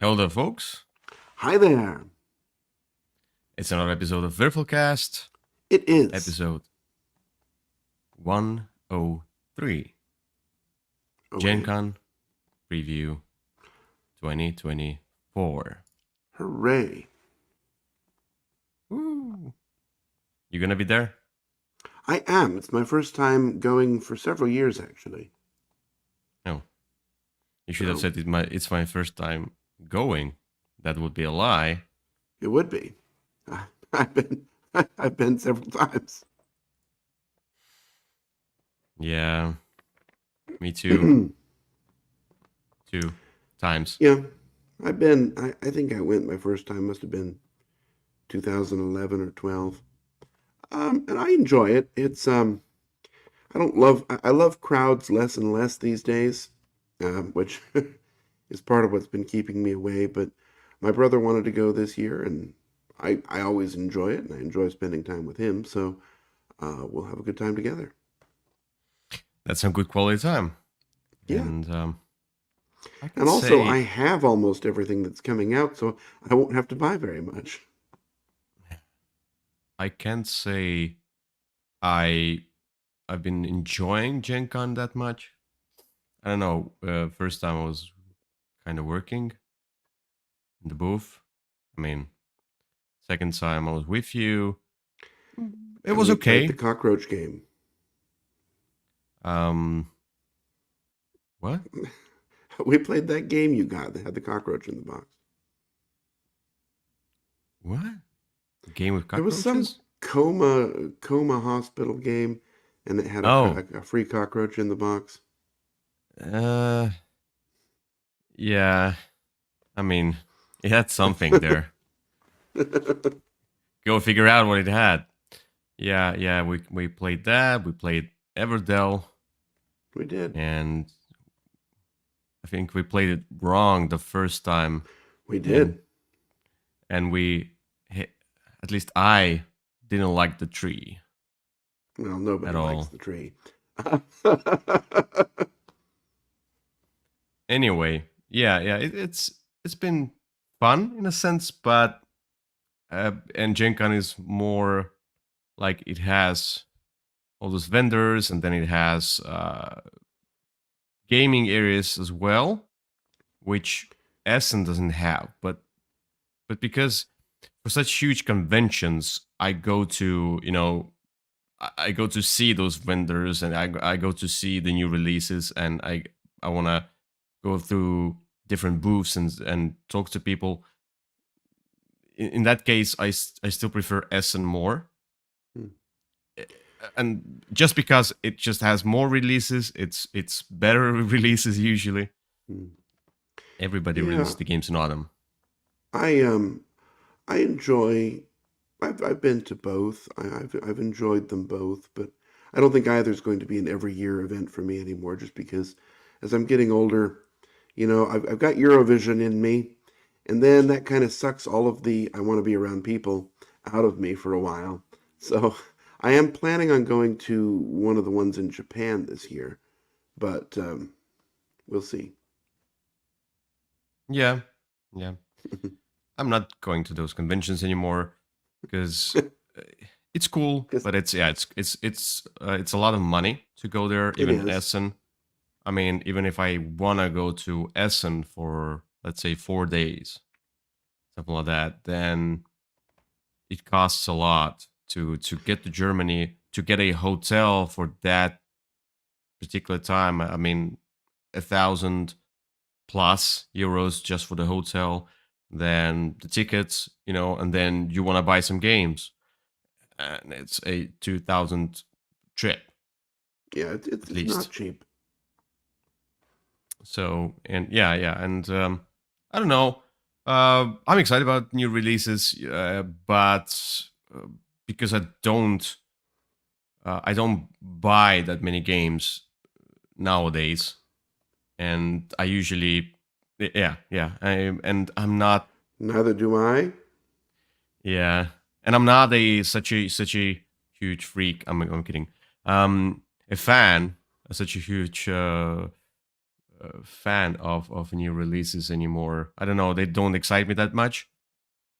Hello there, folks. Hi there. It's another episode of Würfelcast, It is. episode 103. Gen Okay. Con Preview 2024. Hooray. Woo! You gonna be there? I am. It's my first time going for several years, actually. No. You should have So said it's my first time going. That would be a lie. it would be. I've been I've been several times. Yeah, me too. 2 times. Yeah. I've been I think I went my first time must have been 2011 or 12. And I enjoy it. It's I love crowds less and less these days, which is part of what's been keeping me away. But my brother wanted to go this year, and I always enjoy it, and I enjoy spending time with him. So we'll have a good time together. That's some good quality time. Yeah. And I can And also, I say have almost everything that's coming out, so I won't have to buy very much. I can't say I I've been enjoying Gen Con that much. I don't know. First time I was kind of working in the booth. I mean, second time I was with you. It And was we played the okay. cockroach game. Um, what? We played that game you got that had the cockroach in the box. What? A game with There was some cockroaches? coma hospital game, and it had Oh, a free cockroach in the box. uh, yeah. I mean, it had something there. Go figure out what it had. Yeah, yeah. We played that. We played Everdell, We did. and I think we played it wrong the first time, We and did. we hit, at least I didn't like the tree Well, at nobody likes all. the tree. Anyway, yeah, yeah, it's been fun in a sense, but and Gen Con is more like it has all those vendors, and then it has gaming areas as well, which Essen doesn't have. But because for such huge conventions, I go to I go to see those vendors, and I go to see the new releases, and I want to go through different booths and talk to people. In that case, I still prefer Essen more. Hmm. Eh, and just because it just has more releases, it's better releases usually. Hmm. Everybody Yeah, releases the games in autumn. I I enjoy. I've been to both. I've enjoyed them both, but I don't think either is going to be an every year event for me anymore. Just because, as I'm getting older, I've got Eurovision in me, and then that kind of sucks all of the I want to be around people out of me for a while. So I am planning on going to one of the ones in Japan this year, but we'll see. Yeah, yeah. I'm not going to those conventions anymore because it's cool, Because but it's a lot of money to go there. it Even is. Essen. I mean, even if I wanna go to Essen for let's say 4 days, something like that, then it costs a lot to get to Germany to get a hotel for that particular time. I mean, 1,000 plus euros just for the hotel, then the tickets, and then you want to buy some games, and it's a 2,000 trip Yeah, at it's not least. cheap. So and yeah, yeah, and I don't know. I'm excited about new releases, but uh, because I don't buy that many games nowadays, and I usually, yeah, yeah, and I'm not, Neither do I. yeah, and I'm not a such a huge freak. I'm kidding. A fan, such a huge fan of new releases anymore. I don't know. They don't excite me that much.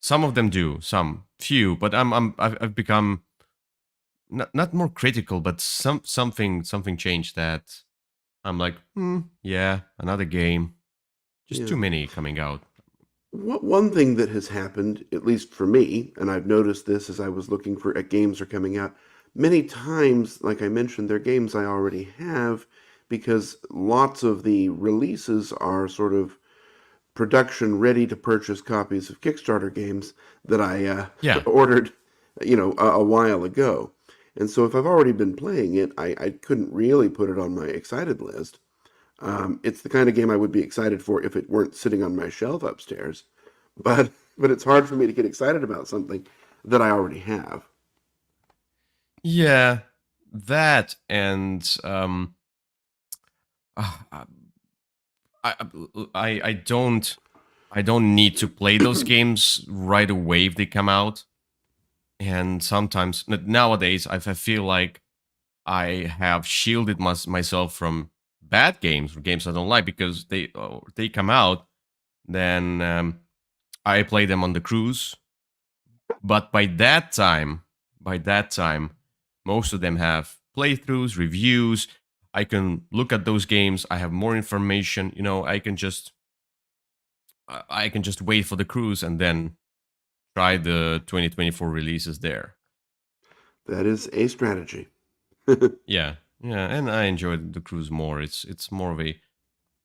Some of them do, some few, but I've become not more critical, but something changed that I'm like, yeah, another game. Just Yeah. too many coming out. One thing that has happened, at least for me, and I've noticed this as I was looking for at games are coming out, many times, like I mentioned, they're games I already have because lots of the releases are sort of production ready to purchase copies of Kickstarter games that I Yeah, ordered, a while ago. And so if I've already been playing it, I couldn't really put it on my excited list. It's the kind of game I would be excited for if it weren't sitting on my shelf upstairs. But it's hard for me to get excited about something that I already have. yeah, that and uh, I, I don't need to play those games right away if they come out. And sometimes nowadays I feel like I have shielded myself from bad games or games I don't like because they come out, then I play them on the cruise. But by that time, most of them have playthroughs, reviews. I can look at those games. I have more information. I can just wait for the cruise and then try the 2024 releases there. That is a strategy. Yeah, yeah, and I enjoyed the cruise more. It's more of a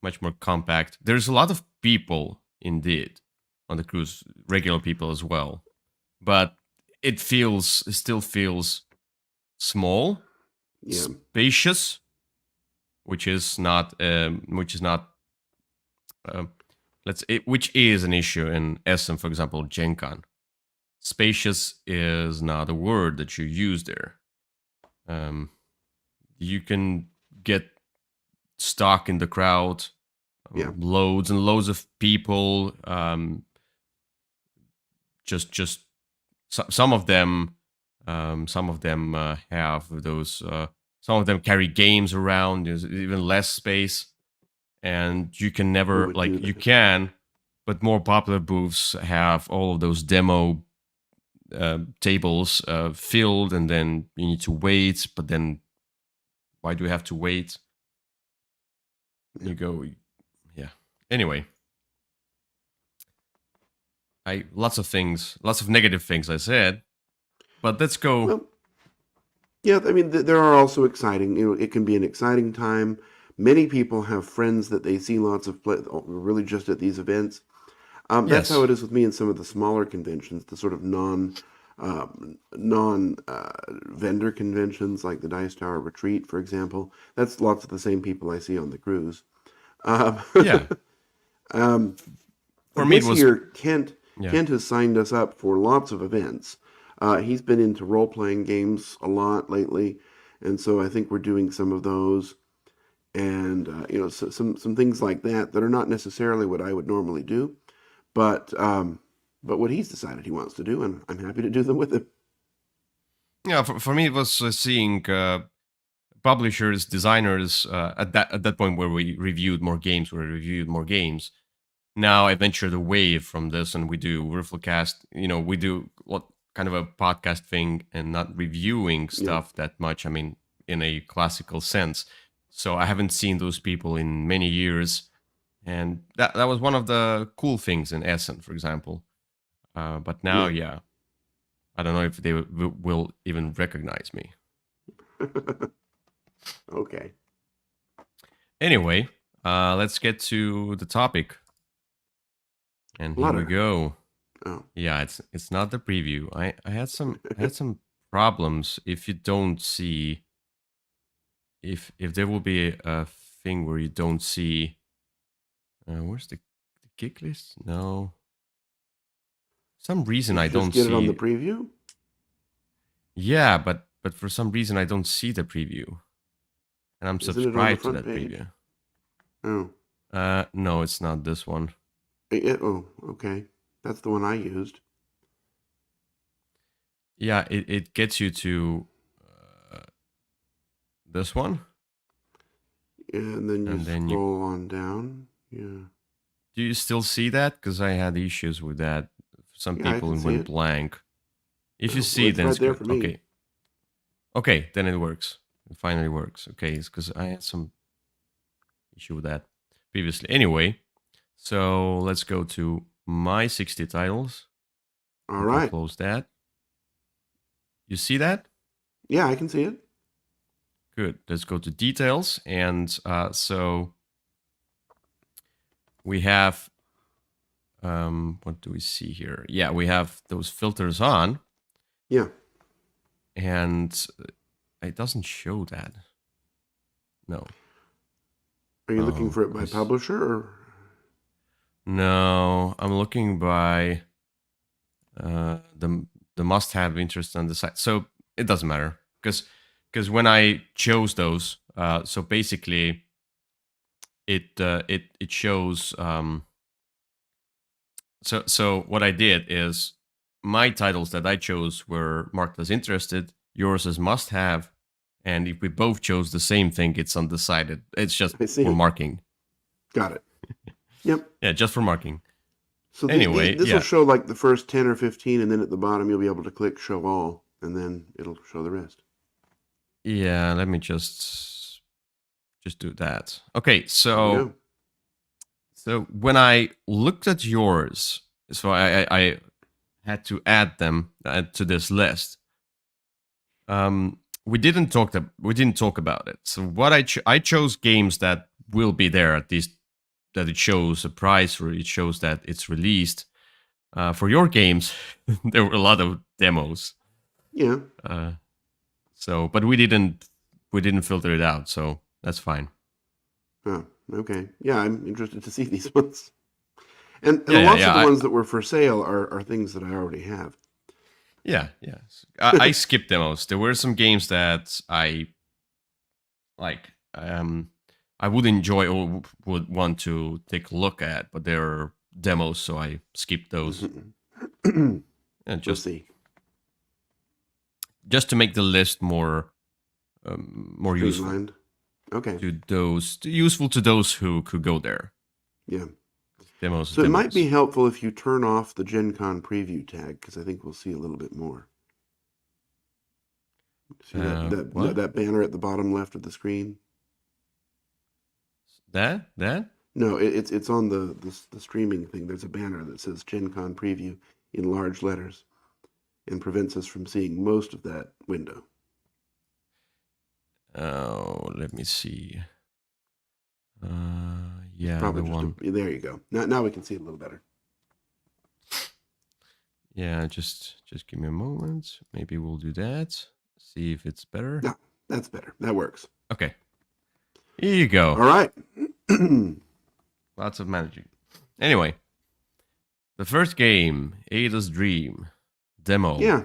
much more compact. There's a lot of people indeed on the cruise, regular people as well, but it still feels small, Yeah. spacious, which is not um, which is an issue in Essen, for example, Gen Con. Spacious is not a word that you use there. Um, you can get stuck in the crowd, Yeah. loads and loads of people. Just some of them, have those. Some of them carry games around. There's even less space, and you can Who never would like do you that? can, but more popular booths have all of those demo tables filled, and then you need to wait. But then why do we have to wait? Yeah. You go, yeah. Anyway, I lots of negative things I said, but let's go. Well, yeah, I mean, there are also exciting, it can be an exciting time. Many people have friends that they see lots of play, really just at these events. That's how Yes, it is with me in some of the smaller conventions, the sort of non vendor conventions like the Dice Tower Retreat, for example. That's lots of the same people I see on the cruise. Um, yeah. um, For me, it this was year, yeah, Kent has signed us up for lots of events. He's been into role playing games a lot lately, and so I think we're doing some of those, and some things like that that are not necessarily what I would normally do, but what he's decided he wants to do, and I'm happy to do them with him. yeah. For me, it was seeing publishers, designers at that point where we reviewed more games, Now I ventured away from this, and we do Würfelcast. We do what kind of a podcast thing, and not reviewing Yeah, stuff that much. I mean, in a classical sense. So I haven't seen those people in many years, and that was one of the cool things in Essen, for example. But now, yeah. yeah, I don't know if they will even recognize me. Okay. Anyway, let's get to the topic, and here we Flutter. go. Oh, Yeah, it's not the preview. I had some problems. If you don't see, if there will be a thing where you don't see, where's the gig list? No, some reason did I you just don't get it on the see. preview? Yeah, but for some reason I don't see the preview, and I'm Isn't it on the subscribed to front that page? preview. Oh, No, it's not this one. oh, okay. That's the one I used. Yeah, it gets you to uh, this one. And then you And then you scroll on down. Yeah. do you still see that? Because I had issues with that. Some Yeah, I people can it see went it. blank. If you Well, see it, it's then right it's there good. for me. Okay. Okay, then it works. It finally works. Okay, it's because I had some issue with that previously. Anyway, so let's go to my 60 titles. All We can right. close that. You see that? Yeah, I can see it. Good. Let's go to details. And so we have, what do we see here? Yeah, we have those filters on. Yeah. And it doesn't show that. No. Are you looking Oh, for it by publisher or? no, I'm looking by the must-have interest on the site. So it doesn't matter because when I chose those, so basically it shows. So what I did is my titles that I chose were marked as interested, yours as must-have, and if we both chose the same thing, it's undecided. It's just I for see. marking. Got it. Yep. Yeah, just for marking. So Anyway, this will yeah, show like the first 10 or 15, and then at the bottom you'll be able to click show all, and then it'll show the rest. yeah. Let me just do that. Okay, There we so go. when I looked at yours, so I had to add them to this list. We didn't talk about it. So what I chose games that will be there, at least that it shows a price or it shows that it's released. For your games, there were a lot of demos. Yeah. So, but we didn't filter it out, so that's fine. Oh, okay. Yeah, I'm interested to see these ones. And Yeah, lots of the ones that were for sale are things that I already have. Yeah. I skipped demos. There were some games that I like. I would enjoy or would want to take a look at, but there are demos, so I skipped those. And We'll see. just to make the list more useful Streamlined. Okay. useful to those who could go there. Yeah. Demos, So it might be demos. helpful if you turn off the Gen Con preview tag, because I think we'll see a little bit more. See What? that banner at the bottom left of the screen? That? No, it's on the streaming thing. There's a banner that says Gen Con preview in large letters and prevents us from seeing most of that window. Oh, let me see. Yeah, Probably the just one. there you go. Now we can see it a little better. Yeah, just give me a moment. Maybe we'll do that. See if it's better. Yeah, that's better. That works. Okay. Here you go. All right. Lots of managing. Anyway, the first game, Ada's Dream demo. Yeah.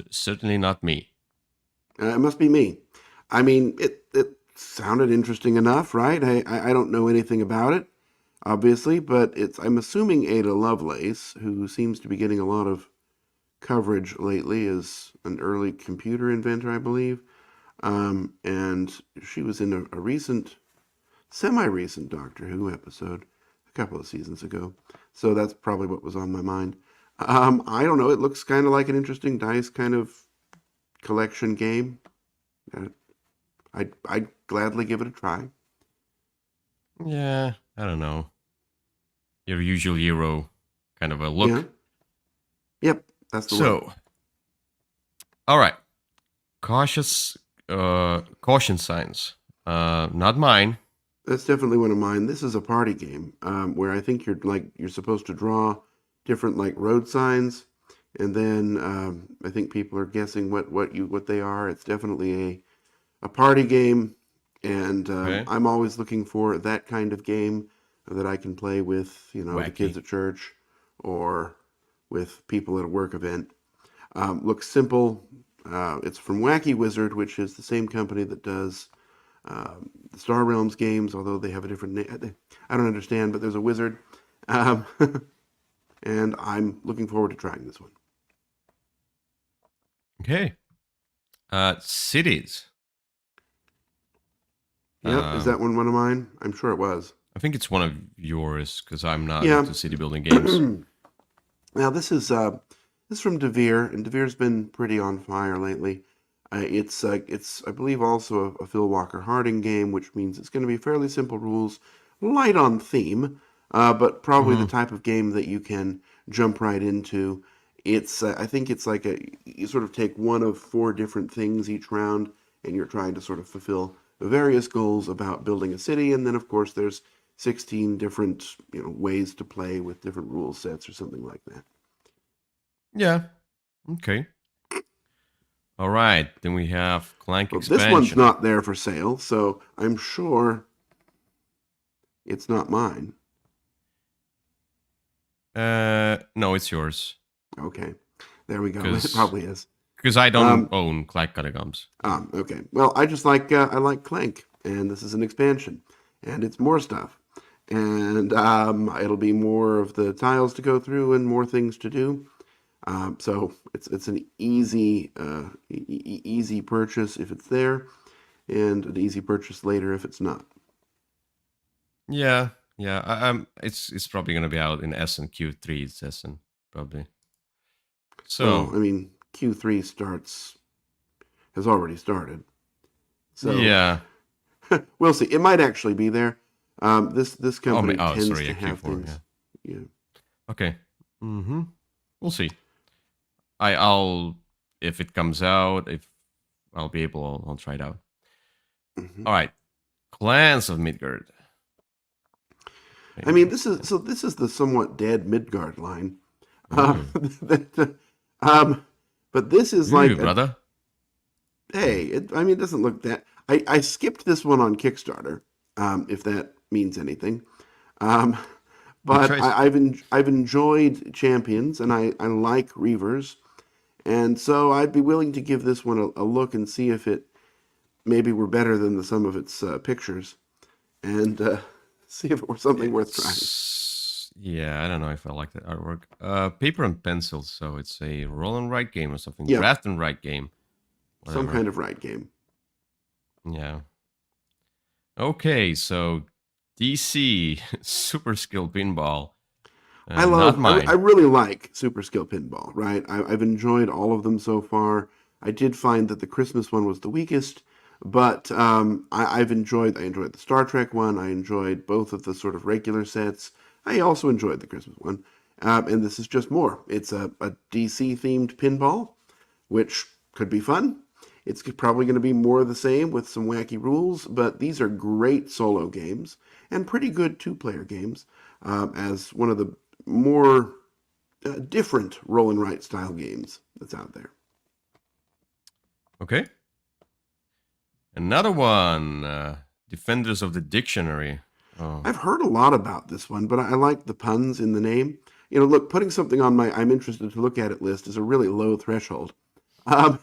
Certainly not me. It must be me. I mean, it sounded interesting enough, right? I don't know anything about it, obviously, but I'm assuming Ada Lovelace, who seems to be getting a lot of coverage lately as an early computer inventor, I believe. And she was in a recent, semi-recent Doctor Who episode a couple of seasons ago. So that's probably what was on my mind. I don't know. It looks kind of like an interesting dice kind of collection game. I'd gladly give it a try. Yeah, I don't know. Your usual Euro kind of a look. Yeah. Yep, that's the so, one. All right. Caution signs. Not mine. That's definitely one of mine. This is a party game where I think you're supposed to draw different like road signs, and then I think people are guessing what they are. It's definitely a party game, and Okay. I'm always looking for that kind of game that I can play with the kids at church or with people at a work event. Looks simple. It's from Wacky Wizard, which is the same company that does the Star Realms games, although they have a different name. I don't understand, but there's a wizard. And I'm looking forward to trying this one. Okay. Cities. Yep. Is that one of mine? I'm sure it was. I think it's one of yours because I'm not Yeah. into city building games. Now this is from Devere, and Devere's been pretty on fire lately. It's I believe also a Phil Walker Harding game, which means it's going to be fairly simple rules, light on theme, but probably the Hmm. type of game that you can jump right into. It's I think it's like you sort of take one of four different things each round, and you're trying to sort of fulfill various goals about building a city, and then of course there's 16 different ways to play with different rule sets or something like that. Yeah. Okay. All right. Then we have Clank Well, this one's expansion. not there for sale, so I'm sure it's not mine. No, it's yours Okay, there we go. It because probably is. I don't Um, own Clank Catacombs. okay. Well, I like Clank, and this is an expansion, and it's more stuff, and it'll be more of the tiles to go through and more things to do. So it's an easy purchase if it's there, and an easy purchase later if it's not. Yeah, yeah. It's probably gonna be out in S and Q3. It's S and probably. Well, So I mean, Q3 has already started, so yeah. we'll see. It might actually be there. This Oh, company tends sorry. to Yeah, have Q4. Yeah. things. Yeah. Okay. Mm-hmm. We'll see. I'll if it comes out, if I'll be able, I'll try it out. Hmm. All right. Clans of Midgard. I mean, Maybe. this is the somewhat dead Midgard line. Uh, Ooh, that, but this is ooh, like a brother. hey. I mean, it doesn't look that. I skipped this one on Kickstarter, if that means anything. Um, Good but choice. I've enjoyed Champions, and I like Reavers, and so I'd be willing to give this one a look and see if it maybe were better than the some of its pictures, and see if it were something worth trying. It's yeah. I don't know if I like that artwork. Paper and pencil. So it's a roll and write game or something. Yep, Draft and write game. some Whatever. kind of right game. Yeah. Okay. So DC Super Skill Pinball. Not I mine. really like Super Skill Pinball, right? I've enjoyed all of them so far. I did find that the Christmas one was the weakest, but I enjoyed the Star Trek one. I enjoyed both of the sort of regular sets. I also enjoyed the Christmas one. And this is just more. It's a DC themed pinball, which could be fun. It's probably going to be more of the same with some wacky rules, but these are great solo games and pretty good two-player games as one of the more different roll and write style games that's out there. Okay. Another one. Defenders of the Dictionary. Oh, I've heard a lot about this one, but I like the puns in the name. Look, putting something on my I'm interested to look at it list is a really low threshold. Um,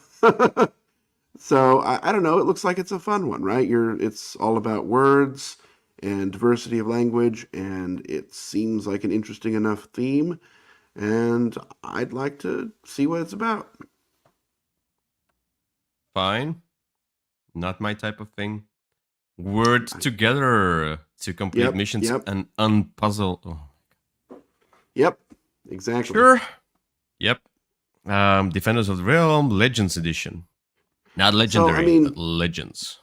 so I don't know. It looks like it's a fun one, right? It's all about words and diversity of language, and it seems like an interesting enough theme. And I'd like to see what it's about. fine. Not my type of thing. Word I, together to complete yep, missions yep, and unpuzzle. Oh. yep, exactly. Sure. Yep. Defenders of the Realm Legends Edition. Not So, I legendary, but mean, legends.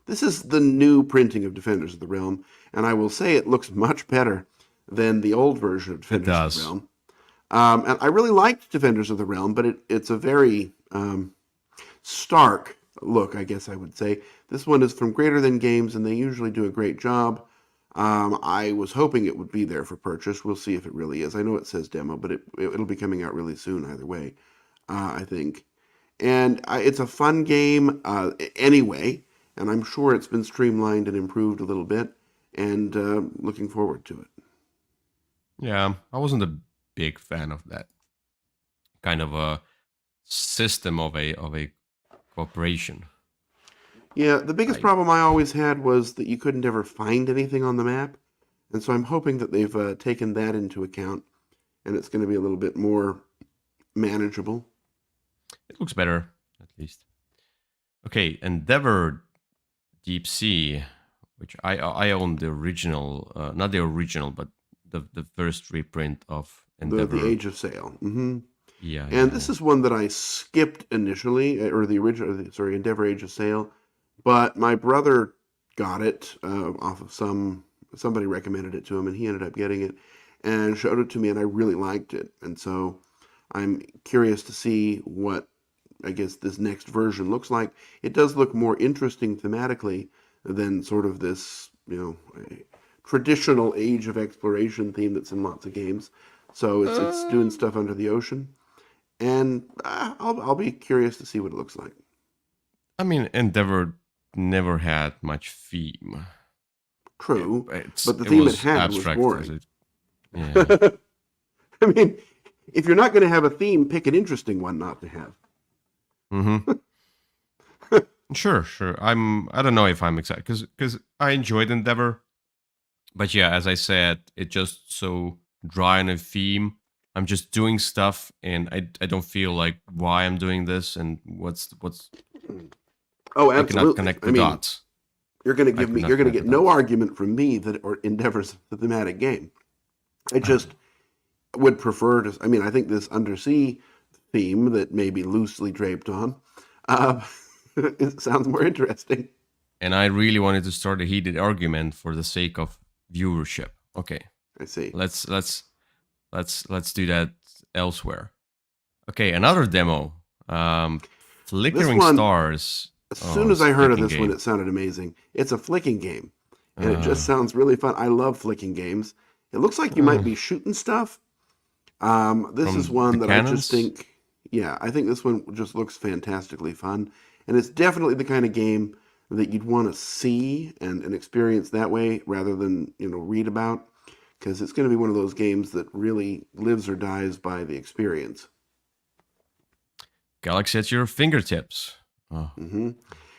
this is the new printing of Defenders of the Realm, and I will say it looks much better than the old version of It Defenders of the does. Realm. And I really liked Defenders of the Realm, but it's a very stark look, I guess I would say. This one is from Greater Than Games, and they usually do a great job. I was hoping it would be there for purchase. We'll see if it really is. I know it says demo, but it'll be coming out really soon either way, I think. And it's a fun game anyway, and I'm sure it's been streamlined and improved a little bit, and looking forward to it. Yeah, I wasn't a big fan of that kind of a system of a cooperation. Yeah, the biggest I problem I always had was that you couldn't ever find anything on the map, and so I'm hoping that they've taken that into account, and it's going to be a little bit more manageable. it looks better at least. Okay, Endeavor Deep Sea. which I own the original, not the original, but the first reprint of The Endeavor. Age of Sail. Hmm. Yeah, And yeah, this yeah. is one that I skipped initially, or the original, sorry, Endeavor Age of Sail. But my brother got it off of somebody recommended it to him, and he ended up getting it and showed it to me, and I really liked it. And so I'm curious to see what I guess this next version looks like. It does look more interesting thematically than sort of this, traditional age of exploration theme that's in lots of games. So it's doing Um, stuff under the ocean, and I'll be curious to see what it looks like. I mean, Endeavor never had much theme. True, but the It theme it was had was abstract as boring. it. Yeah. I mean, if you're not going to have a theme, pick an interesting one not to have. Mm-hmm. Sure, sure. I don't know if I'm excited because I enjoyed Endeavor, but yeah, as I said, it just so dry on a theme. I'm just doing stuff, and I don't feel like why I'm doing this and what's. Oh, I cannot absolutely. connect I the mean, dots. I could you're not going to connect get the no dots. argument from me that or Endeavor's the thematic game. I just Um, would prefer to. I mean, I think this undersea theme that may be loosely draped on, uh, it sounds more interesting. and I really wanted to start a heated argument for the sake of viewership. Okay, I see. let's let's do that elsewhere. Okay, another demo. Um, This Flickering one, Stars. as Oh, soon as it's a I heard of flicking this one, game. it sounded amazing. It's a flicking game, and it just Uh, sounds really fun. I love flicking games. It looks like you might uh, be shooting stuff. This is from the one that I just cannons. think, yeah, I think this one just looks fantastically fun. And it's definitely the kind of game that you'd want to see and experience that way rather than, read about, because it's going to be one of those games that really lives or dies by the experience. Galaxy at your fingertips. Oh, Hmm.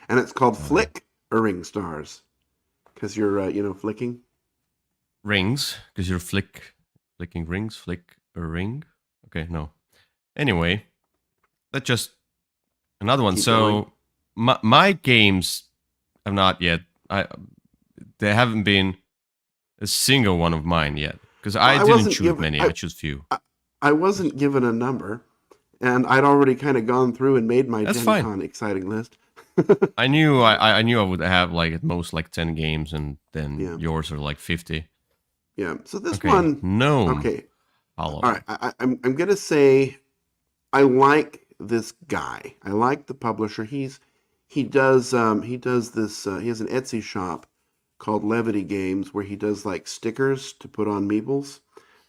And it's called uh, Flickering Stars because you're, flicking. rings, because you're flicking rings. Flick a ring. Okay, no. Anyway, that's just another one. Keep going. So my games have not yet. I There haven't been a single one of mine yet because Well, I didn't choose many. I chose few. I, I wasn't given a number, and I'd already kind of gone through and made my That's Gen fine. Con exciting list. I knew I would have like at most like 10 games, and then Yeah, yours are like 50. yeah. So this Okay, one, Gnome okay, all Hollow. right. I'm gonna say I like this guy. I like the publisher. He does this. He has an Etsy shop called Levity Games where he does like stickers to put on meeples.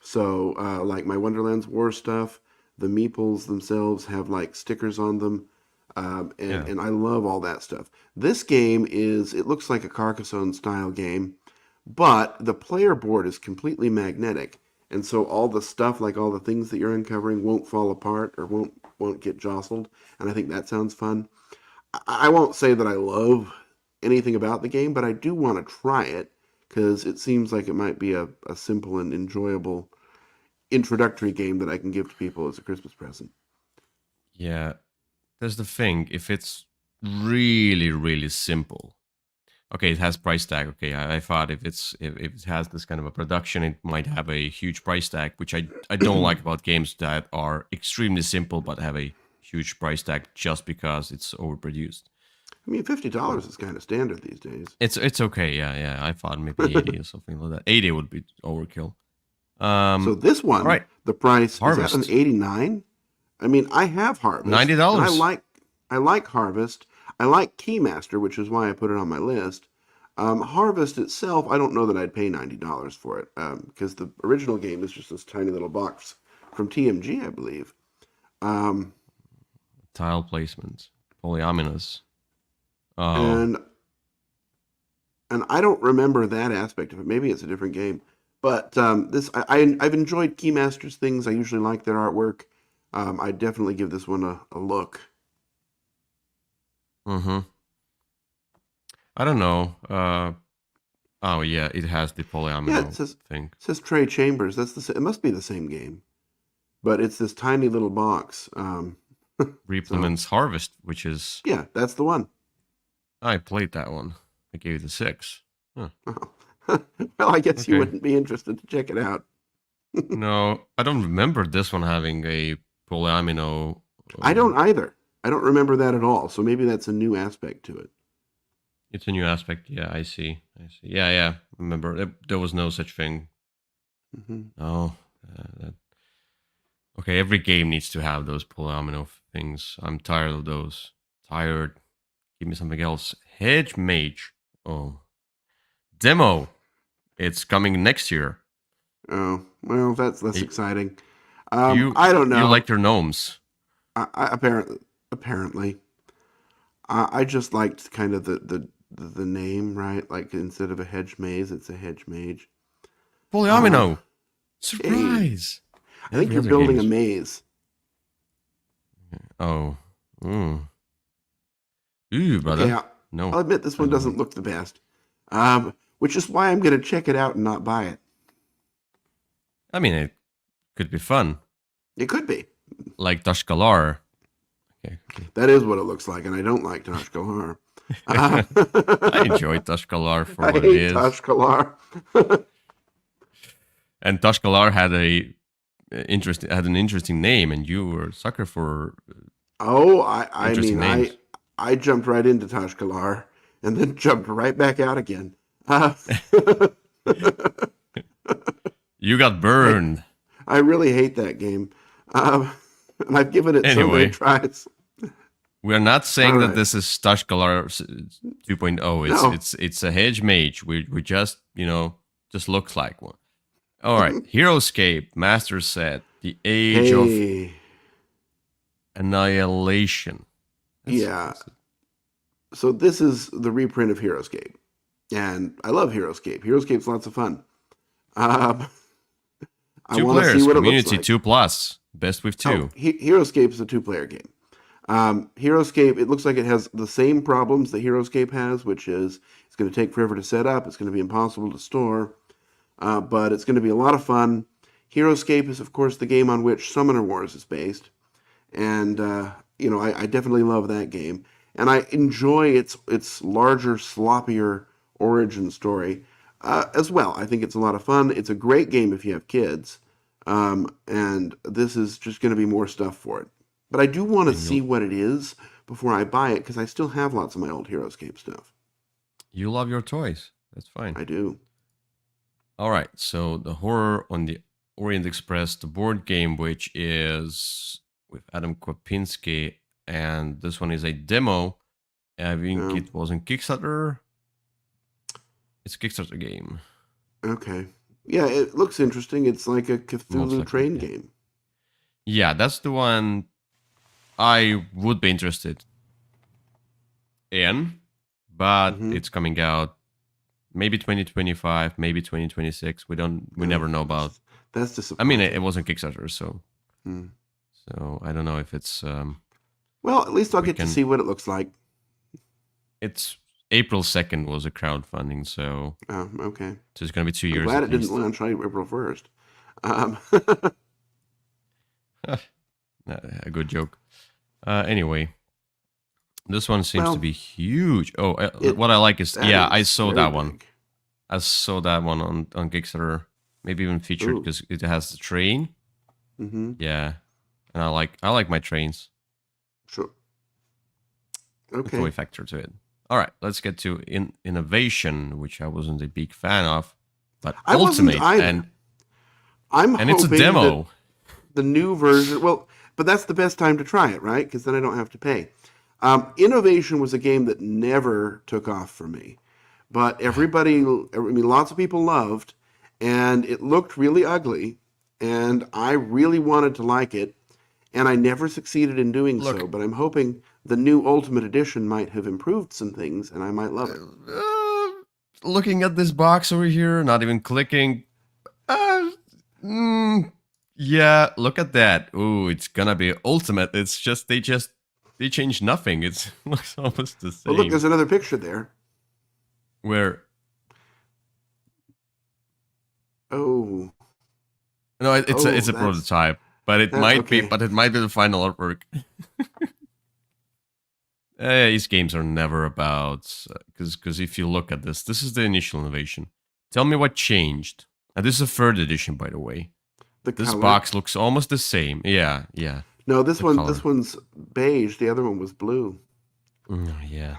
So like my Wonderlands War stuff, the meeples themselves have like stickers on them, and Yeah, I love all that stuff. This game is it looks like a Carcassonne style game, but the player board is completely magnetic, and so all the stuff, like all the things that you're uncovering, won't fall apart or won't get jostled. And I think that sounds fun. I won't say that I love anything about the game, but I do want to try it because it seems like it might be a simple and enjoyable introductory game that I can give to people as a Christmas present. yeah. That's the thing. If it's really really simple, okay, it has price tag. Okay, I thought if it has this kind of a production, it might have a huge price tag, which I don't like about games that are extremely simple but have a huge price tag just because it's overproduced. I mean, $50 So is kind of standard these days. it's okay. Yeah, yeah. I thought maybe 80 or something like that. 80 would be overkill. So Um, this all one, right, the price is at an Harvest, 89. I mean, I have Harvest, and $90. I like Harvest. I like Keymaster, which is why I put it on my list. Harvest itself, I don't know that I'd pay $90 for it because the original game is just this tiny little box from TMG, I believe. Um, Tile placement, polyominous. Oh, and and I don't remember that aspect of it. Maybe it's a different game. But I've enjoyed Keymaster's things. I usually like their artwork. I definitely give this one a look. mm-hmm. I don't know. Oh yeah, it has the Yeah, polyomino thing. it says Trey Chambers. It must be the same game, but it's this tiny little box. So Replements Harvest, which is yeah, that's the one. I played that one. I gave it a 6. Huh. Oh. Well, I guess you Okay. wouldn't be interested to check it out. No, I don't remember this one having a polyamino. I don't Um, either. I don't remember that at all. So maybe that's a new aspect to it. it's a new aspect. Yeah, I see. I see. Yeah, yeah. Remember, there was no such thing. Hmm. No. Okay, every game needs to have those polyomino things. I'm tired of those. Tired. Give me something else. Hedge Mage. Oh. Demo. It's coming next year. Oh, well, that's less Y- exciting. You I don't you know. like their gnomes. Apparently, I just liked kind of the name, right? Like instead of a hedge maze, it's a hedge mage. Um, Polyomino. hey, Surprise. I think Every you're other game building a is. maze. Oh. Mm. Ooh, Okay, brother. I'll No, admit this I one don't doesn't like. look the best. Which is why I'm going to check it out and not buy it. I mean, it could be fun. It could be. Like Tashkalar. Okay, okay. That is what it looks like, and I don't like Tosh Kalar. Uh, I enjoy Tashkalar for I what it hate is. Tosh Kalar. And Tashkalar had had an interesting name, and you were a sucker for Oh, I interesting mean, names. I jumped right into Tosh Kalar and then jumped right back out again. You got I burned. I really hate that game, um, and I've given it so many Anyway, tries. we are not All saying that right, this is Tashkalar 2.0. no, It's a hedge mage. We just just looks like one. All right, Heroescape Master Set, The Age of hey, Annihilation. That's, yeah. that's So this is the reprint of Heroescape, and I love Heroescape. Heroescape's lots of fun. Um, I two want to see players, what it looks community like. 2+, best with Oh, two. Heroescape is a two-player game. Heroescape, it looks like it has the same problems that Heroescape has, which is it's going to take forever to set up, it's going to be impossible to store, but it's going to be a lot of fun. Heroescape is, of course, the game on which Summoner Wars is based, and I definitely love that game, and I enjoy its larger, sloppier origin story as well. I think it's a lot of fun. It's a great game if you have kids, and this is just going to be more stuff for it. But I do want to And see what it is before I buy it because I still have lots of my old Heroescape stuff. you love your toys. That's fine. I do. All right, so the horror on the Orient Express, the board game, which is with Adam Kwapinski, and this one is a demo. I think Um, it was in Kickstarter. It's a Kickstarter game, okay. Yeah, it looks interesting. It's like a most Cthulhu likely. train Yeah, game. yeah, that's the one I would be interested in, but Mm-hmm. it's coming out maybe 2025, maybe 2026. We No, never know about. that's I mean, it disappointing. wasn't Kickstarter, Hmm. so I don't know if Well, at least I'll we get to can. see what it looks like. It's April 2nd was a crowdfunding, so Oh, okay. it's gonna be two I'm years glad at it didn't least. launch on April 1st. Um, A good joke. Anyway, this one seems to well, be huge. Oh, it what I like is that yeah, I is saw very that one. big. I saw that one on Kickstarter, maybe even featured Ooh. because it has the train. Mm-hmm. Yeah, and I like my trains. Sure. A Okay. toy factor to it. All right, let's get to innovation, which I wasn't a big fan of, but I wasn't ultimate either. I'm and it's a hoping that demo. the new version, well, but that's the best time to try it, right? Because then I don't have to pay. Innovation was a game that never took off for me, but I mean, lots of people loved, and it looked really ugly, and I really wanted to like it, and I never succeeded in doing so, Look, but I'm hoping the new Ultimate Edition might have improved some things, and I might love it. uh, looking at this box over here, not even clicking. Uh, mm, yeah, look at that. Ooh, it's gonna be ultimate. It's just they changed nothing. It looks almost the Oh, look, same. there's another picture there. Where Oh, no, it's oh, a prototype, but it that, might be okay. but it might be the final artwork. These games are never about because if you look at this is the initial innovation. Tell me what changed. And this is a third edition, by the way. The This color. box looks almost the same. Yeah, yeah. No, The color. this one's beige. The other one was blue. Yeah.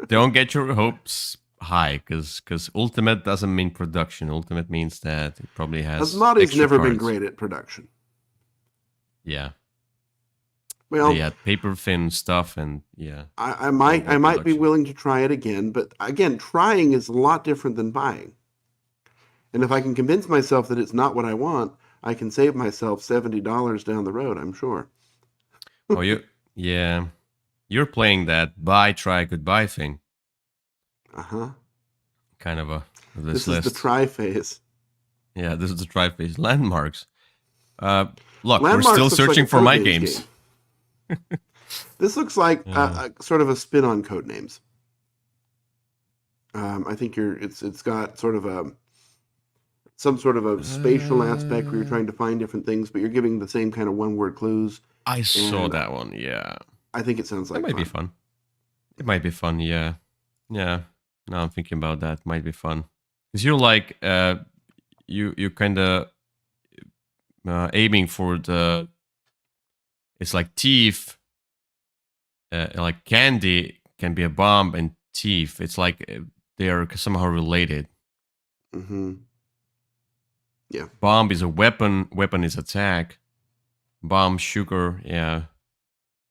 Don't get your hopes high, because Ultimate doesn't mean production. Ultimate means that it probably has Asmodee's extra never cards. been great at production. Yeah. Well, They had paper thin stuff, and yeah. I might be production. willing to try it again, but again, trying is a lot different than buying. And if I can convince myself that it's not what I want, I can save myself $70 down the road, I'm sure. Oh, yeah. You're playing that buy, try, goodbye thing. Uh-huh. Kind of This list. is the try phase. Yeah, this is the try phase. Landmarks. Look, Landmarks we're still looks searching like a for my Codenames games. game. This looks like a sort of a spin on Codenames. I think it's got sort of some sort of a spatial aspect where you're trying to find different things, but you're giving the same kind of one-word clues. I saw that one, yeah. I think it sounds like It might be fun. It might be fun, yeah. Yeah. Now I'm thinking about that. Might be fun. Because you're like, you kind of aiming for the, it's like thief, like candy can be a bomb and thief. It's like they are somehow related. Mm-hmm. Yeah. Bomb is a weapon. Weapon is attack. Bomb, sugar. Yeah.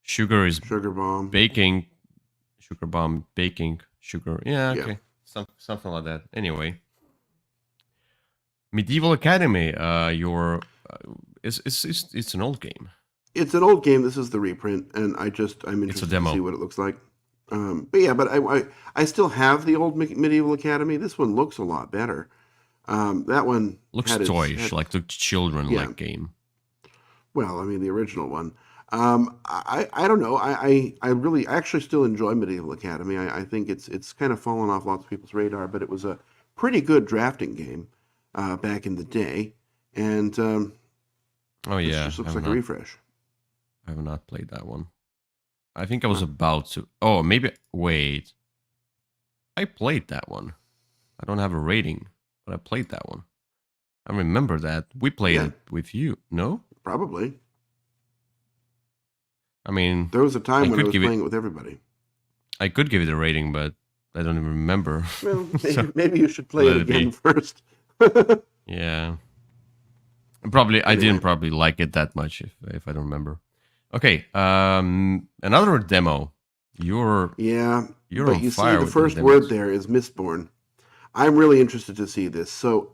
Sugar is sugar bomb. Baking. Sugar bomb, baking, sugar. Yeah, okay. Yeah. Something like that. Anyway. Medieval Academy. It's an old game. It's an old game. This is the reprint, and I'm interested to see what it looks like. But I still have the old Medieval Academy. This one looks a lot better. That one looks toyish, like the children-like game. Well, I mean the original one. I don't know. I actually still enjoy Medieval Academy. I think it's kind of fallen off lots of people's radar, but it was a pretty good drafting game back in the day, and it just looks like a refresh. I have not played that one. I think I was about to. Oh, maybe wait. I played that one. I don't have a rating, but I played that one. I remember that we played it with you. No, probably. I mean, there was a time when I was playing it with everybody. I could give it a rating, but I don't even remember. Well, maybe you should play it again first. Yeah. Probably, anyway. I didn't probably like it that much if I don't remember. Okay, another demo. You're but on you fire. See, the first word there is Mistborn. I'm really interested to see this. So,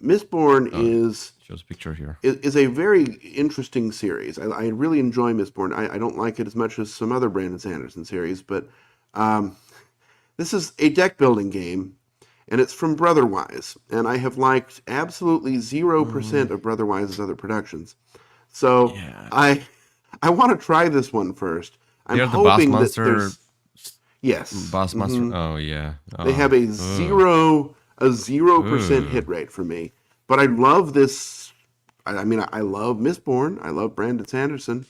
Mistborn shows a picture here. Is a very interesting series. I really enjoy Mistborn. I don't like it as much as some other Brandon Sanderson series, but this is a deck building game, and it's from Brotherwise, and I have liked absolutely 0% of Brotherwise's other productions. So I want to try this one first. I'm hoping that there's Boss Monster. Oh yeah. They have a 0% hit rate for me. But I love this. I mean, I love Mistborn. I love Brandon Sanderson.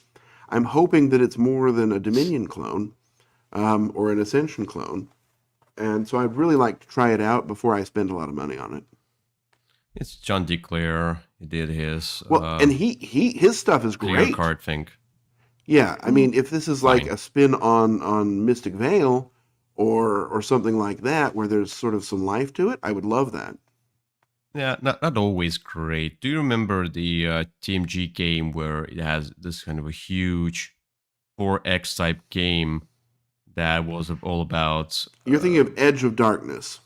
I'm hoping that it's more than a Dominion clone or an Ascension clone. And so I'd really like to try it out before I spend a lot of money on it. It's John DeClaire. He did his. Well, and his stuff is great. Card thing. Yeah, I mean, if this is like a spin on Mystic Vale or something like that, where there's sort of some life to it, I would love that. Yeah, not always great. Do you remember the TMG game where it has this kind of a huge 4X type game that was all about... You're thinking of Edge of Darkness.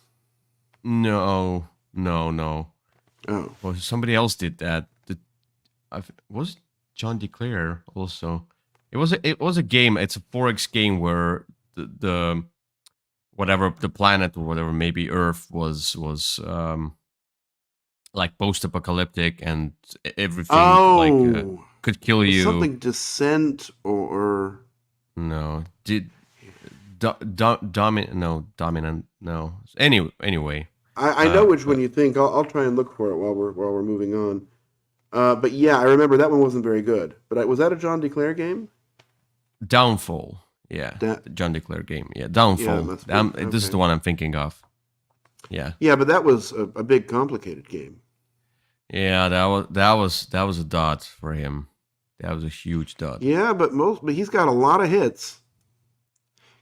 No. Oh. Well, somebody else did that. Was it John DeClaire also? It was a game. It's a 4X game where the whatever the planet or whatever, maybe Earth was like post-apocalyptic and everything could kill you. Something Descent or no dominant no. Anyway. I know which one you think. I'll try and look for it while we're moving on. But yeah, I remember that one wasn't very good. But was that a John DeClaire game? Downfall. Yeah, That the John Declare game. Yeah, yeah, it Downfall. must be This is okay. the one I'm thinking of. Yeah, Yeah, but that was a big, complicated game. yeah. That was a dot for him. That was a huge dot. Yeah, but he's got a lot of hits.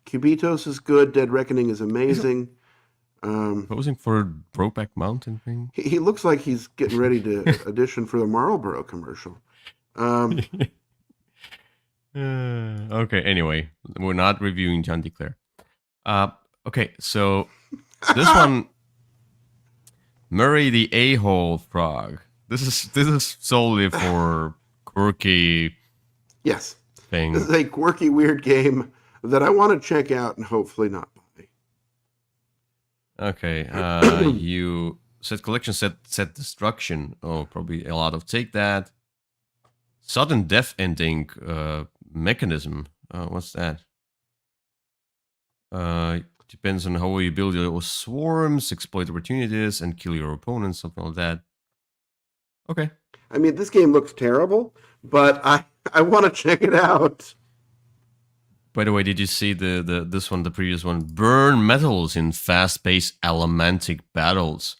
Cubitos is good. Dead Reckoning is He's amazing. posing for a Brokeback Mountain thing. He looks like he's getting ready to audition for the Marlboro commercial. Um, Okay. Anyway, we're not reviewing John Declare. Uh, okay. So this one, Murray the A-hole frog. This is solely for quirky yes, this thing. is a quirky, weird game that I want to check out and hopefully not Okay. buy. You set collection, set destruction. Oh, probably a lot of take that. Sudden death ending mechanism. What's that? Depends on how you build your swarms, exploit opportunities, and kill your opponents, something like that. Okay. I mean, this game looks terrible, but I want to check it out. By the way, did you see the previous one? Burn metals in fast-paced elementic battles.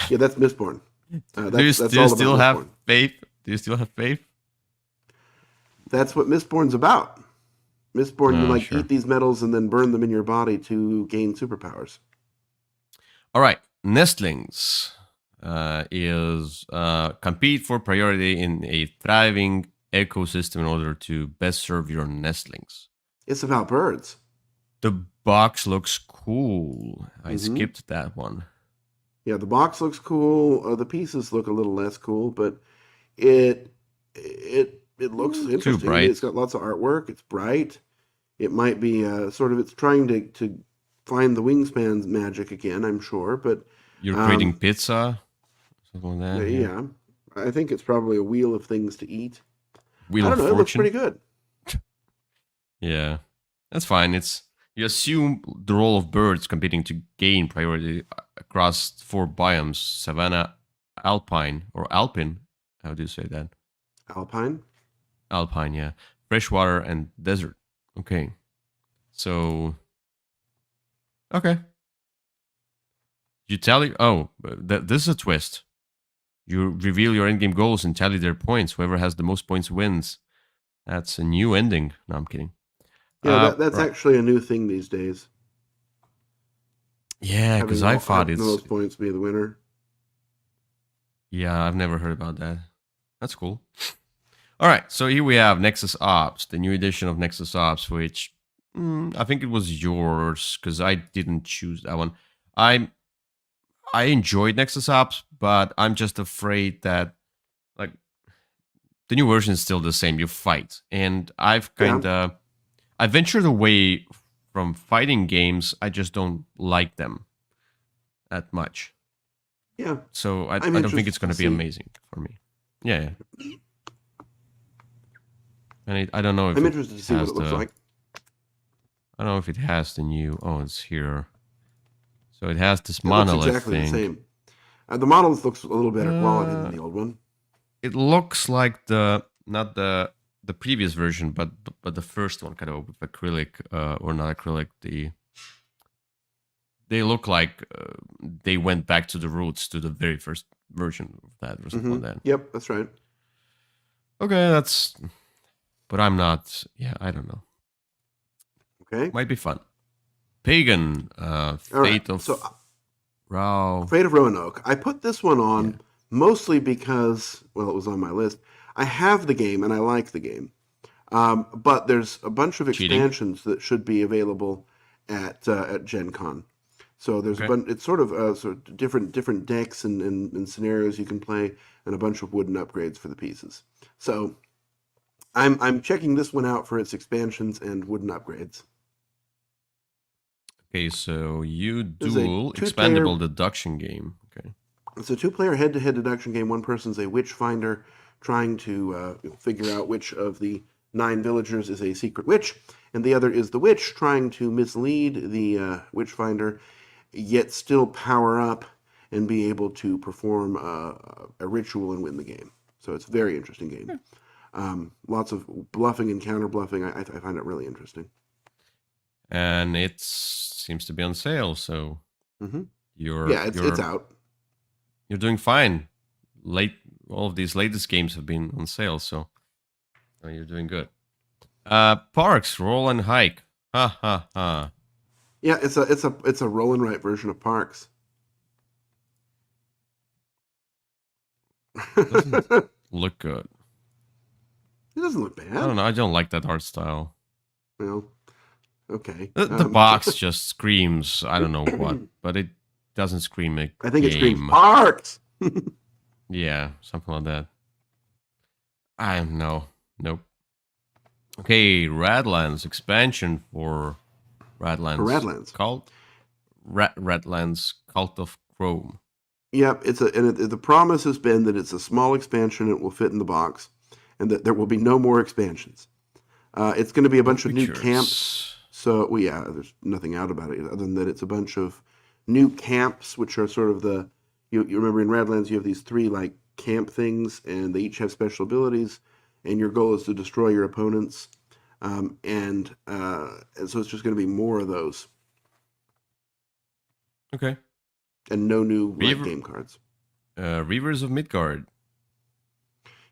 Yeah, that's Mistborn. Do you, That's do you all about still have Mistborn. faith? Do you still have faith? That's what Mistborn's about. Mistborn, you Oh, like sure. eat these metals and then burn them in your body to gain superpowers. All right, nestlings is compete for priority in a thriving ecosystem in order to best serve your nestlings. It's about birds. The box looks cool. I Hmm. skipped that one. Yeah, the box looks cool. The pieces look a little less cool, but it looks Too interesting. I mean, bright. it's got lots of artwork. It's bright. It might be sort of it's trying to find the wingspan's magic again. I'm sure, but You're creating um, pizza, something like that. Yeah. yeah, I think it's probably a wheel of things to eat. I Wheel don't of know. It looks pretty Fortune. good. Yeah, that's fine. It's you assume the role of birds competing to gain priority across four biomes: savanna, alpine, or alpine. How do you say that? Alpine. Alpine, yeah. Freshwater and desert. Okay. So, okay. You tally. Oh, this is a twist. You reveal your endgame goals and tally their points. Whoever has the most points wins. That's a new ending. No, I'm kidding. Yeah, that's Right. actually a new thing these days. Yeah, because Having I all thought have the it's. most points be the winner. Yeah, I've never heard about that. That's cool. All right, so here we have Nexus Ops, the new edition of Nexus Ops, which I think it was yours because I didn't choose that one. I I enjoyed Nexus Ops, but I'm just afraid that like the new version is still the same. You fight, and Yeah, I ventured away from fighting games. I just don't like them that much. yeah. So I'm I don't think it's interested going to to be see. amazing for me. Yeah, yeah. And I don't know if I'm it interested to see what has it looks the like. I don't know if it has the new. Oh, it's here. So it has this It looks monolith exactly the thing. same. The models looks a little better quality than Uh, the old one. it looks like the not the previous version, but the first one, kind of with acrylic or not acrylic. They look like they went back to the roots to the very first version of that or something Hmm. like that. Yep, that's right. Okay, that's. But I'm not. Yeah, I don't know. Okay. Might be fun. Pagan, All right. Fate So, of Rao. Fate of Roanoke. I put this one Yeah, on mostly because, well, it was on my list. I have the game and I like the game. But there's a bunch of cheating. expansions that should be available at Gen Con. So there's a Okay. bunch. It's sort of different decks and scenarios you can play, and a bunch of wooden upgrades for the pieces. So I'm checking this one out for its expansions and wooden upgrades. Okay, so you This is a duel two-player. expandable deduction game. Okay. It's a two-player head-to-head deduction game. One person's a witch finder trying to figure out which of the 9 villagers is a secret witch, and the other is the witch trying to mislead the witch finder, yet still power up and be able to perform a ritual and win the game. So it's a very interesting game. Lots of bluffing and counter bluffing. I find it really interesting. and it seems to be on sale. So Mm-hmm. you're Yeah, it's you're out. you're doing fine. All of these latest games have been on sale, so you're doing good. Parks, roll and hike. Ha ha ha. Yeah, it's a roll and write version of Parks. Doesn't It look good. doesn't look I don't bad. know. I don't like that art style. Well, okay. The box just screams. I don't know what, but it doesn't scream a I think it screams game. Parks. Yeah, something like that. I don't know. Nope. Okay, Radlands expansion for Radlands Radlands. Cult. Radlands Cult of Chrome. Yep, the promise has been that it's a small expansion. It will fit in the box, and that there will be no more expansions. It's going to be a No bunch of new camps. pictures. So, well, yeah, there's nothing out about it other than that it's a bunch of new camps, which are sort of you remember in Radlands you have these three like camp things, and they each have special abilities, and your goal is to destroy your opponents, and so it's just going to be more of those, Okay. and no new like Reaver, game cards. Reavers of Midgard.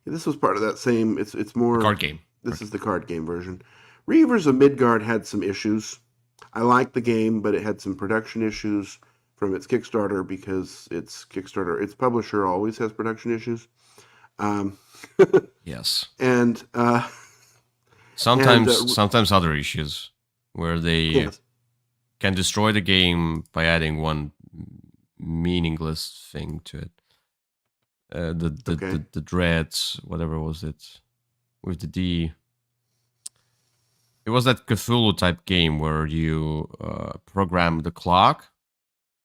Yeah, this was part of that same. It's The more. card game. This is the card game version. Reavers of Midgard had some issues. I liked the game, but it had some production issues from its Kickstarter because its publisher always has production issues. Um, Yes. and Sometimes other issues where they yes, can destroy the game by adding one meaningless thing to it. okay, The dreads, whatever was it, with the D. It was that Cthulhu type game where you program the clock,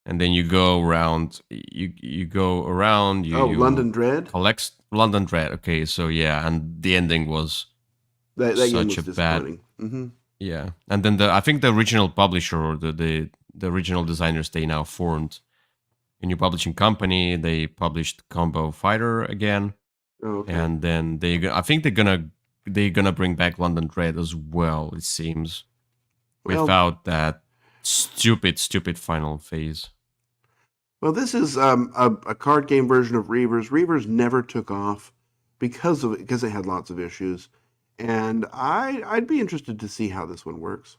and then you go around. You go around. You London Dread. collect London Dread. Okay, so yeah, and the ending was That game such was a bad. disappointing. Mm-hmm. Yeah, and then I think the original publisher or the original designers, they now formed a new publishing company. They published Combo Fighter again, Oh, okay. and then I think they're gonna bring back London Dread as well. It seems Well, without that stupid final phase. well, this is a card game version of Reavers. Reavers never took off because it had lots of issues, and I'd be interested to see how this one works.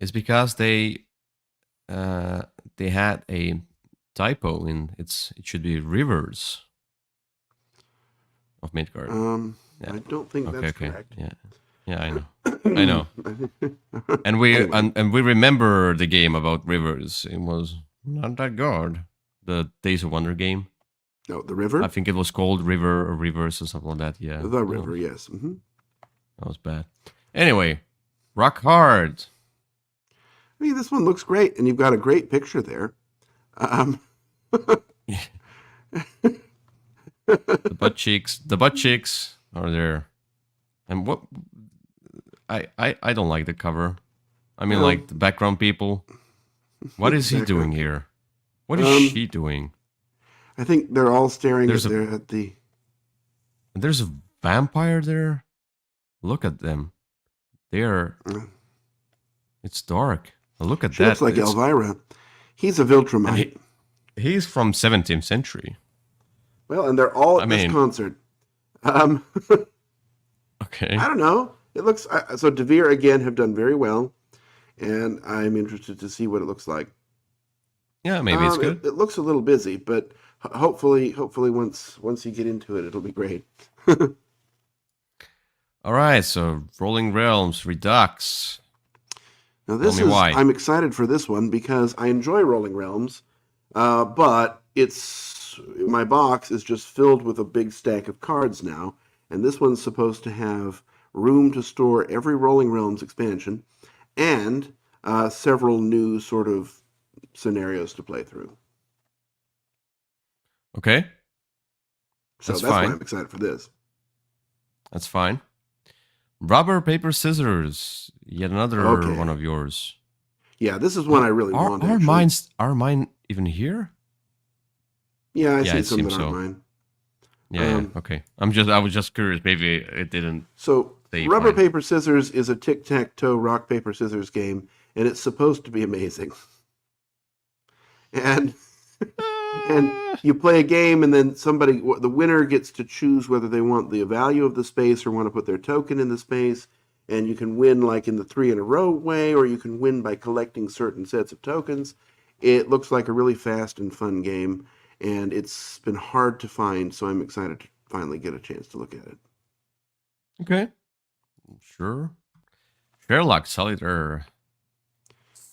It's because they had a typo in it should be Rivers of Midgard. Yeah. I don't think Okay. that's Okay. correct. Yeah. I know. I know. And we Anyway. and we remember the game about rivers. It was not that good. The Days of Wonder game. No, the river. I think it was called River or Rivers or something like that. Yeah. The river, yes. That was bad. Anyway, Rock Hard. I mean, this one looks great, and you've got a great picture there. Um, The butt cheeks are there. And what I don't like the cover. I mean, No. like the background people. What is he doing Background. here? What is she doing? I think they're all staring There's at the. There's a vampire there. Look at them. They're. It's dark. Look at She that. looks like It's- Elvira. He's a and Viltrumite. he's from 17th century. Well, and they're all at I this mean- concert. Okay. I don't know. It looks so. Devere again have done very well, and I'm interested to see what it looks like. Yeah, maybe it's good. It looks a little busy, but hopefully once you get into it, it'll be great. All right. So Rolling Realms Redux. Now this Tell me why. I'm excited for this one because I enjoy Rolling Realms, but my box is just filled with a big stack of cards now, and this one's supposed to have room to store every Rolling Realms expansion and several new sort of scenarios to play through. Okay. So That's that's why fine. I'm excited for this. That's fine. Rubber, paper, scissors. Yet another Okay. one of yours. Yeah, this is one I really want. actually. Are mine even here? Yeah, I Yeah, see it some that seems aren't so. mine. Yeah. Okay. I was just curious. Maybe it didn't. So stay Rubber, fine. paper, scissors is a tic-tac-toe rock, paper, scissors game, and it's supposed to be amazing. And and Uh, you play a game, and then the winner gets to choose whether they want the value of the space or want to put their token in the space. And you can win like in the 3 in a row way, or you can win by collecting certain sets of tokens. It looks like a really fast and fun game, and it's been hard to find, so I'm excited to finally get a chance to look at it. okay, sure. Sherlock Solitaire.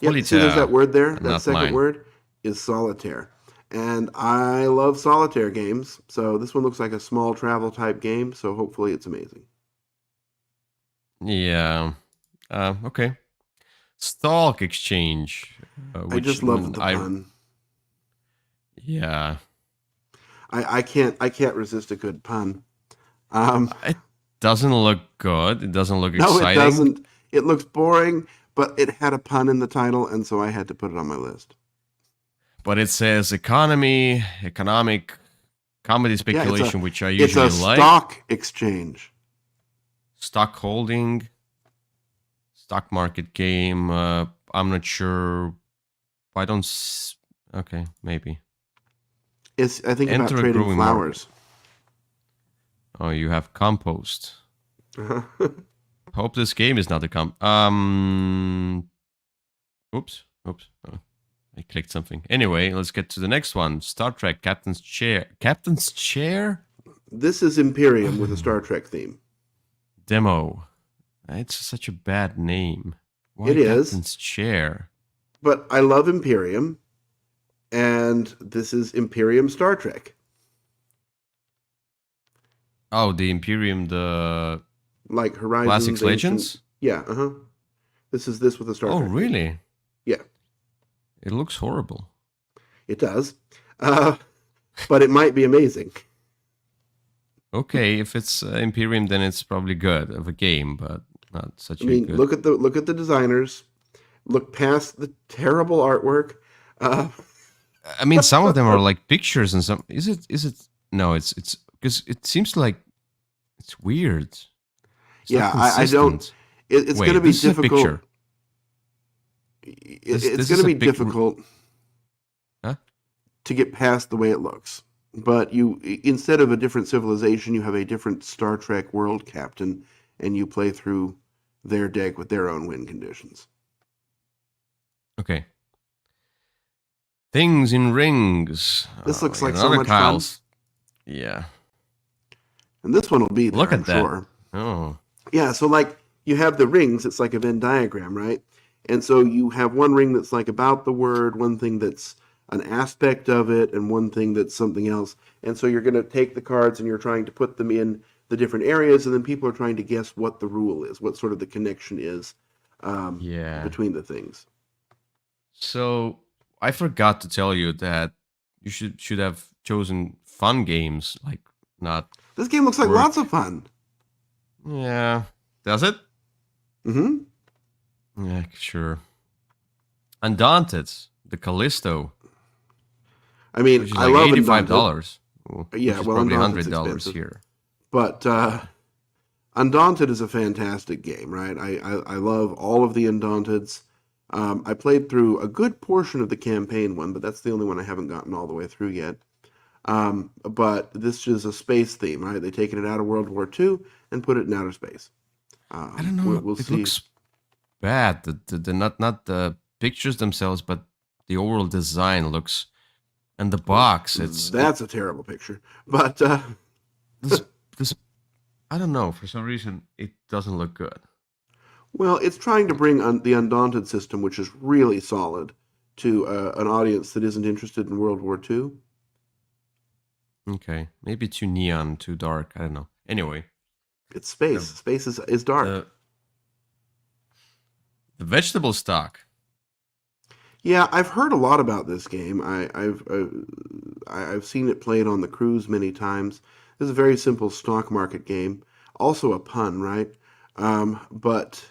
Yep, see there's that Solitaire, word there? That not second mine. word is solitaire. And I love solitaire games, so this one looks like a small travel type game, so hopefully it's amazing. Yeah. Okay. Stock Exchange, I which just love the I pun. yeah, I can't resist a good pun. Um, it doesn't look good. It doesn't look no, it exciting. doesn't. It looks boring, but it had a pun in the title, and so I had to put it on my list. But it says economic comedy Yeah, speculation, which I it's a usually like. stock exchange. Stock holding, stock market game. I'm not sure. I don't. Okay, maybe. It's I think about Enter a trading growing market. flowers. Oh, you have compost. Uh-huh. Hope this game is not a Oops. Oops. Oh, I clicked something. Anyway, let's get to the next one. Star Trek Captain's Chair. Captain's Chair? This is Imperium with a Star Trek theme. Demo. It's such a bad name. Why It is, Captain's Chair? but I love Imperium, and this is Imperium Star Trek. Oh, the Imperium, the Like Horizons Classics Ancient. Legends? Yeah, uh-huh. This with a Star Oh, Trek theme. really? Yeah, It looks horrible. it does. Uh, but it might be amazing. Okay, if it's Imperium, then it's probably good of a game, but not such I a mean, good. look at the designers. Look past the terrible artwork. Uh, I mean, some of them are like pictures, and some is it? Is it? No, it's because it seems like it's weird. It's not yeah, I don't. consistent. It's going to Wait, be this is a difficult. picture. It's This going is to a be pic. difficult Huh? to get past the way it looks. But you, instead of a different civilization, you have a different Star Trek world captain, and you play through their deck with their own win conditions. Okay. Things in rings. This looks We got like so another much fun, Kyle's. Yeah. and this one will be there, Look I'm at that. sure. Oh. Yeah, so like you have the rings, it's like a Venn diagram, right? And so you have one ring that's like about the word, one thing that's an aspect of it, and one thing that's something else. And so you're going to take the cards and you're trying to put them in the different areas, and then people are trying to guess what the rule is, what sort of the connection is Yeah. between the things. So I forgot to tell you that you should have chosen fun games, like not This game looks like work. lots of fun. Yeah. Does it? Mm-hmm. Yeah, sure. Undaunted, the Callisto, I mean, which is I like love $85, Undaunted. which Yeah, is well, probably Undaunted's $100 expensive. here. But Undaunted is a fantastic game, right? I love all of the Undaunteds. I played through a good portion of the campaign one, but that's the only one I haven't gotten all the way through yet. But this is a space theme, right? They've taken it out of World War II and put it in outer space. I don't know. We'll It see. looks bad. The not the pictures themselves, but the overall design looks, and the box. That's a terrible picture. But this, this I don't know. For some reason, it doesn't look good. well, it's trying to bring the Undaunted system, which is really solid, to an audience that isn't interested in World War II. Okay, maybe too neon, too dark. I don't know. Anyway, It's space. the Space is dark. the vegetable stock. Yeah, I've heard a lot about this game. I've seen it played on the cruise many times. This is a very simple stock market game. Also a pun, right? But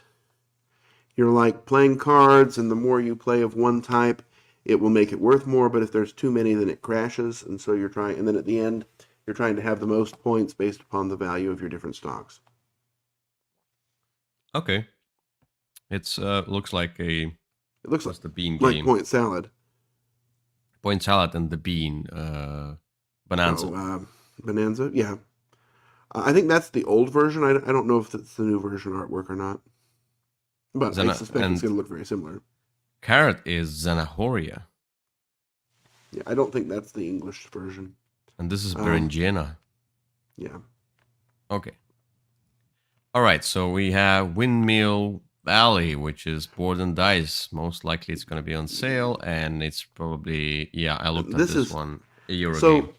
you're like playing cards, and the more you play of one type, it will make it worth more. But if there's too many, then it crashes. And so you're trying, and then at the end, you're trying to have the most points based upon the value of your different stocks. Okay. It's looks like a It looks what's the bean like game? point salad. Point salad and the bean bonanza. Oh, Bonanza. Yeah, I think that's the old version. I don't know if it's the new version artwork or not, but I suspect it's And going to look very similar. carrot is Zanahoria, Yeah, I don't think that's the English version. and this is Um, Berenjena. yeah. Okay. All right. So we have Windmill Valley, which is board and dice. Most likely, it's going to be on sale, and it's probably I looked at This this is one, a Euro game. so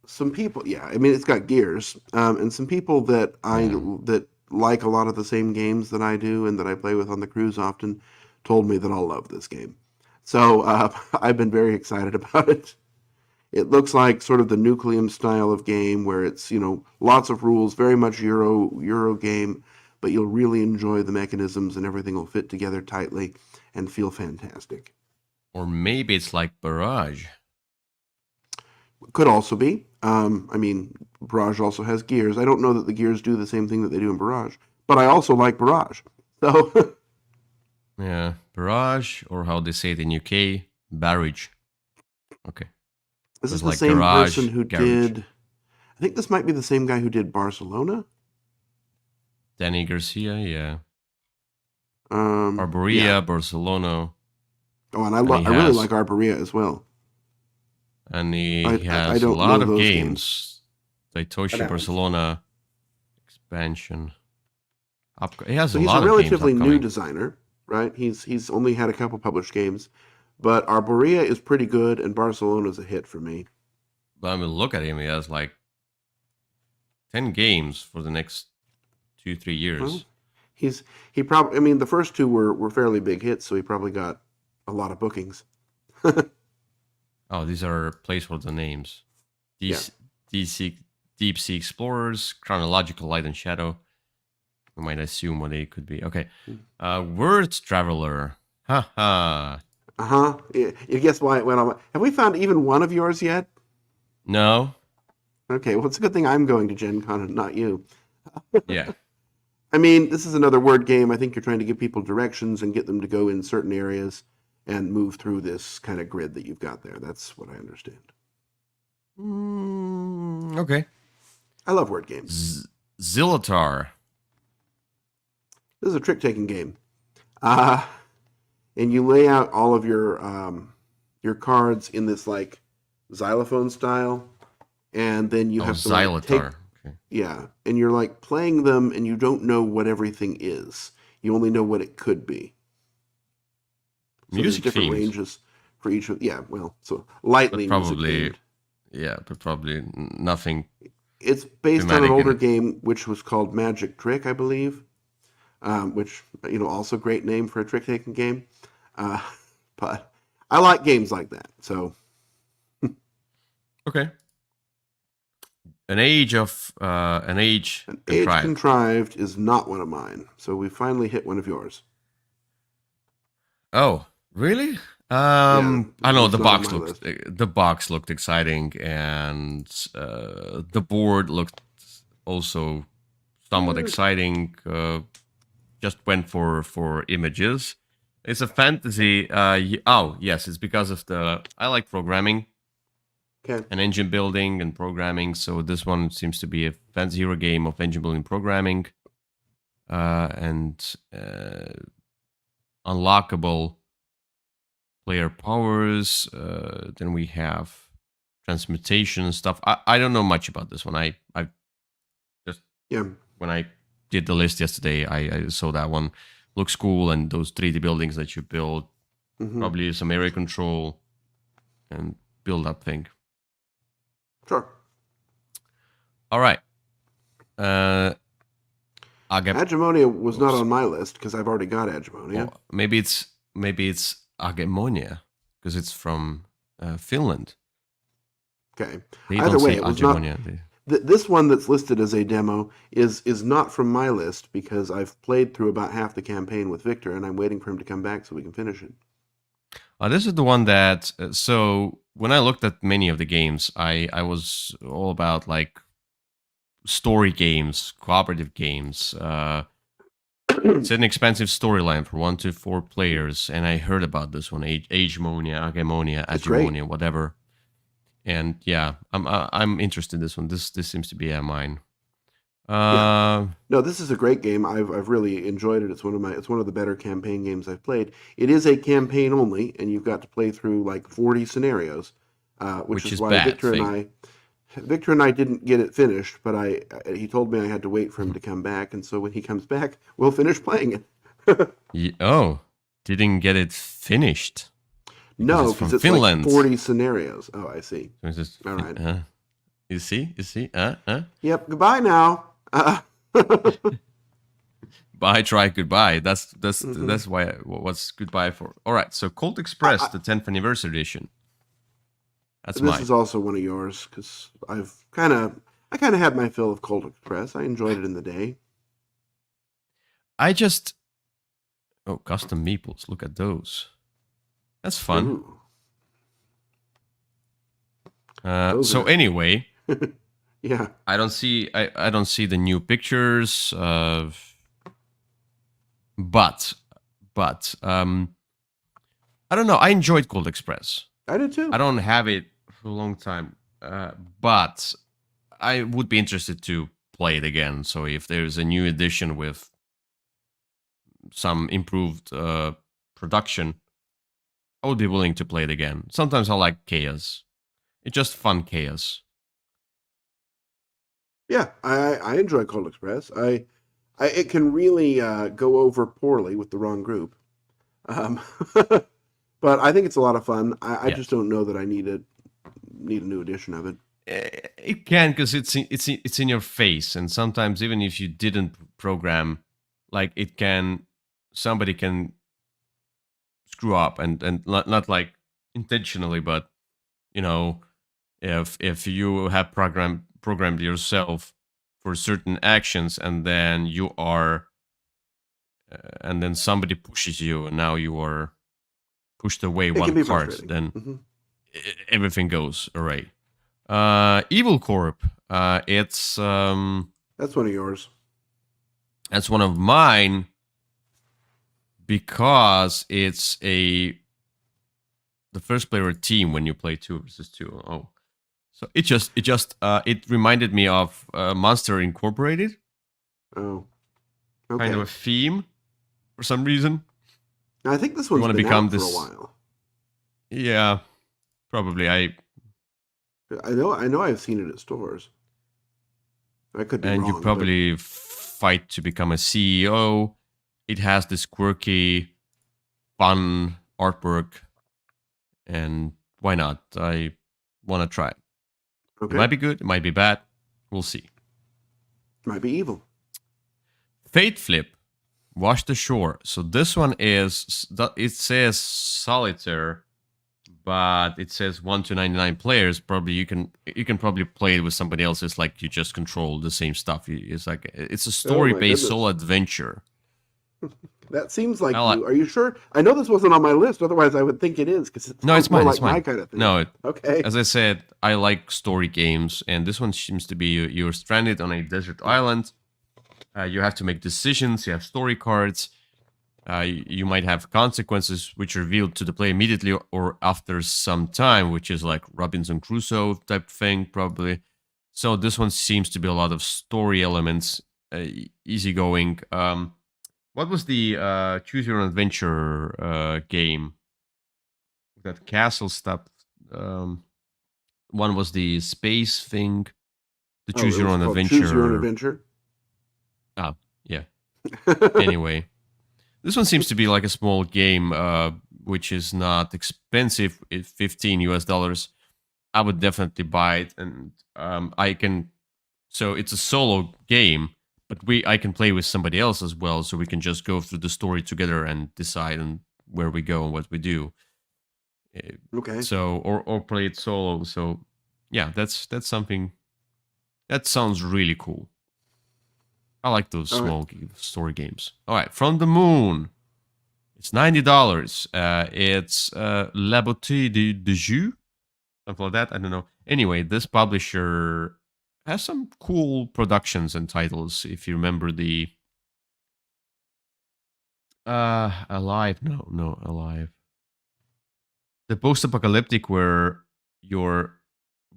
some people. Yeah, I mean it's got gears, and some people that Yeah. that like a lot of the same games that I do and that I play with on the cruise often told me that I'll love this game. So I've been very excited about it. It looks like sort of the Nucleum style of game where it's, lots of rules, very much Euro game, but you'll really enjoy the mechanisms and everything will fit together tightly and feel fantastic. Or maybe it's like Barrage. Could also be. I mean, Barrage also has gears. I don't know that the gears do the same thing that they do in Barrage, but I also like Barrage. So Yeah, Barrage, or how they say it in UK, Barrage. Okay. this is It's the like same person garage, who garage. did. I think this might be the same guy who did Barcelona. Danny Garcia, yeah. Yeah. Arborea, Barcelona, Oh, and and he I really has like Arborea as well. and he I has a don't lot know of those games. games. I Taitoshi haven't. Barcelona expansion. He has So a he's a lot of games relatively new upcoming. designer, right? He's only had a couple published games, but Arborea is pretty good, and Barcelona is a hit for me. But I mean, look at him. He has like 10 games for the next 2-3 Well, years. he probably. I mean, the first two were fairly big hits, so he probably got a lot of bookings. Oh, these are placeholder names. Yeah. These DC Deep Sea Explorers, Chronological Light and Shadow. We might assume what they could be. Okay. Words Traveler. Haha. Uh-huh. You guess why it went on. Have we found even one of yours yet? No. Okay, well, it's a good thing I'm going to Gen Con and not you. Yeah. I mean, this is another word game. I think you're trying to give people directions and get them to go in certain areas and move through this kind of grid that you've got there. That's what I understand. Okay. I love word games. Zillitar. This is a trick-taking game. And you lay out all of your cards in this like xylophone style, and then you have to like take Xylitar. Okay. yeah, and you're like playing them, and you don't know what everything is. You only know what it could be. So there's Music different themed. ranges for each of well, so But lightly music probably, themed. but probably nothing It's based on an thematic in older it. game which was called Magic Trick, I believe. Which also great name for a trick taking game. Uh, but I like games like that. So Okay. An age an age contrived. contrived is not one of mine. So we finally hit one of yours. Oh, really? Yeah, I it know was not on my list. the box looked exciting, and the board looked also somewhat exciting. Just went for images. It's a fantasy. Oh yes, it's because of the. I like programming Okay. and engine building and programming. So this one seems to be a fantasy hero game of engine building programming, and unlockable player powers. Then we have transmutation and stuff. I don't know much about this one. I just Yeah. when I did the list yesterday, I saw that one looks cool, and those 3D buildings that you build, Hmm. probably some area control and build up thing. Sure. All right. Agimonia was not Oops. on my list because I've already got Agimonia. Oh, maybe it's Agemonia because it's from Finland. Okay. They Either don't way, say it was not. Agemonia. This one that's listed as a demo is not from my list because I've played through about half the campaign with Victor, and I'm waiting for him to come back so we can finish it. This is the one that. So when I looked at many of the games, I was all about like story games, cooperative games, It's an expensive storyline for 1 to 4 players, and I heard about this one, Agemonia, Agemonia, It's great. Agemonia, whatever. And yeah, I'm interested in this one. This seems to be mine. Yeah. Uh, No, this is a great game. I've really enjoyed it. It's one of the better campaign games I've played. It is a campaign only, and you've got to play through like 40 scenarios, which which is is why bad thing. Victor and I didn't get it finished, but he told me I had to wait for him to come back, and so when he comes back, we'll finish playing it. Oh, didn't get it finished because No, it's because from it's like Finland. 40 scenarios. Oh, I see. So it's just All right. you see, Yep. Goodbye now. Bye, try, goodbye. Mhm. That's why what's goodbye for. All right, so Colt I, Express, I, the 10th anniversary edition. That's this mine. is also one of yours because I kind of had my fill of Cold Express. I enjoyed it in the day. I just custom meeples. Look at those. That's fun. Ooh, those So are anyway, yeah. I don't see the new pictures. But I don't know. I enjoyed Cold Express. I did I too. don't have it for a long time, but I would be interested to play it again. So if there's a new edition with some improved production, I would be willing to play it again. Sometimes I like chaos. It's just fun chaos. Yeah, I enjoy Cold Express. It can really go over poorly with the wrong group. Um, but I think it's a lot of fun. I just Yes, don't know that I need a new edition of it. it can because it's in your face, and sometimes even if you didn't program, like it can, somebody can screw up and not like intentionally, but you know, if you have programmed yourself for certain actions and then you are and then somebody pushes you and now you are pushed away It can one be part, frustrating. then Hmm. everything goes awry. Evil Corp, it's That's one of yours. that's one of mine because it's a the first player team when you play 2 versus 2. Oh, so it reminded me of Monster Incorporated, Oh, kind of okay. a theme for some reason. Now, I think this You one's want to been become out for a this, while. yeah, probably. I know I've seen it at stores. I could be And you wrong, but probably fight to become a CEO. It has this quirky, fun artwork, and why not? I want to try it. It okay. might be good, it might be bad. We'll see. Might be evil. Fate Flip, Wash the Shore. So this one is, it says solitaire, but it says 1 to 99 players. Probably you can probably play it with somebody else. It's like you just control the same stuff. It's like it's a Oh story my based solo goodness. adventure. That seems I like like. you. Are you sure? I know this wasn't on my list. Otherwise, I would think it is because it No, sounds it's more mine. like It's my mine. kind of thing. No, Okay. as I said, I like story games, and this one seems to be you're stranded on a desert island. You have to make decisions. You have story cards. You might have consequences which are revealed to the player immediately or after some time, which is like Robinson Crusoe type thing, probably. So this one seems to be a lot of story elements, easygoing. What was the choose your own adventure game? That castle stuff. Um, One was the space thing, the Oh, choose it your was own called Choose Your Own adventure. Adventure. Ah, yeah. Anyway, this one seems to be like a small game, which is not expensive. It's 15 US dollars. I would definitely buy it, and I can. So it's a solo game, but I can play with somebody else as well, so we can just go through the story together and decide on where we go and what we do. Uh, Okay. So or play it solo. So yeah, that's something that sounds really cool. I like those All right. small story games. All right, From the Moon. It's $90. It's La Beauté de Jus, something like that. I don't know. Anyway, this publisher has some cool productions and titles. If you remember Alive? No, alive. The post-apocalyptic where your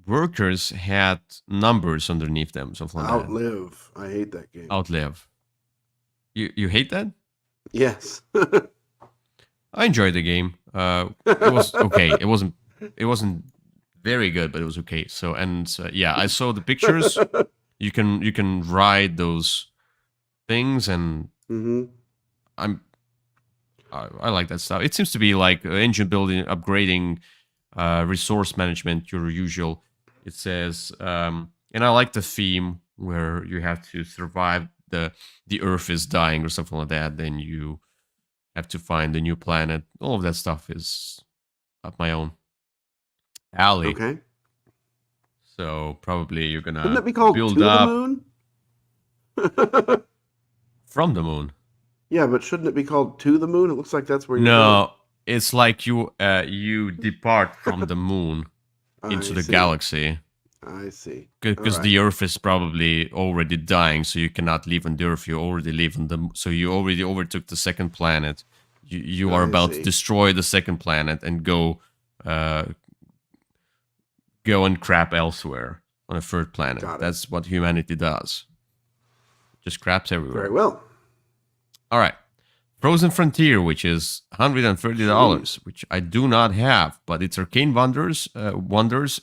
workers had numbers underneath them, something like that. Outlive. I hate that game. Outlive. You hate that? Yes. I enjoyed the game. It was okay. It wasn't very good, but it was okay. So yeah, I saw the pictures. You can ride those things, and hmm I'm I like that stuff. It seems to be like engine building, upgrading, resource management, your usual. It says, and I like the theme where you have to survive the Earth is dying or something like that. Then you have to find a new planet. All of that stuff is up my own alley. Okay. So probably you're Shouldn't gonna it be called build To the up Moon? from the moon. Yeah, but shouldn't it be called To the Moon? It looks like that's where you're going. No, it's like you depart from the moon into I the see. galaxy. I see. All Because right. the Earth is probably already dying, so you cannot live on the Earth. You already live on so you already overtook the second planet. You are I about to see. destroy the second planet and uh, go and crap elsewhere on a third planet. Got it. That's what humanity does. Just craps everywhere. Very well. All right. Frozen Frontier, which is $130, which I do not have, but it's Arcane Wonders,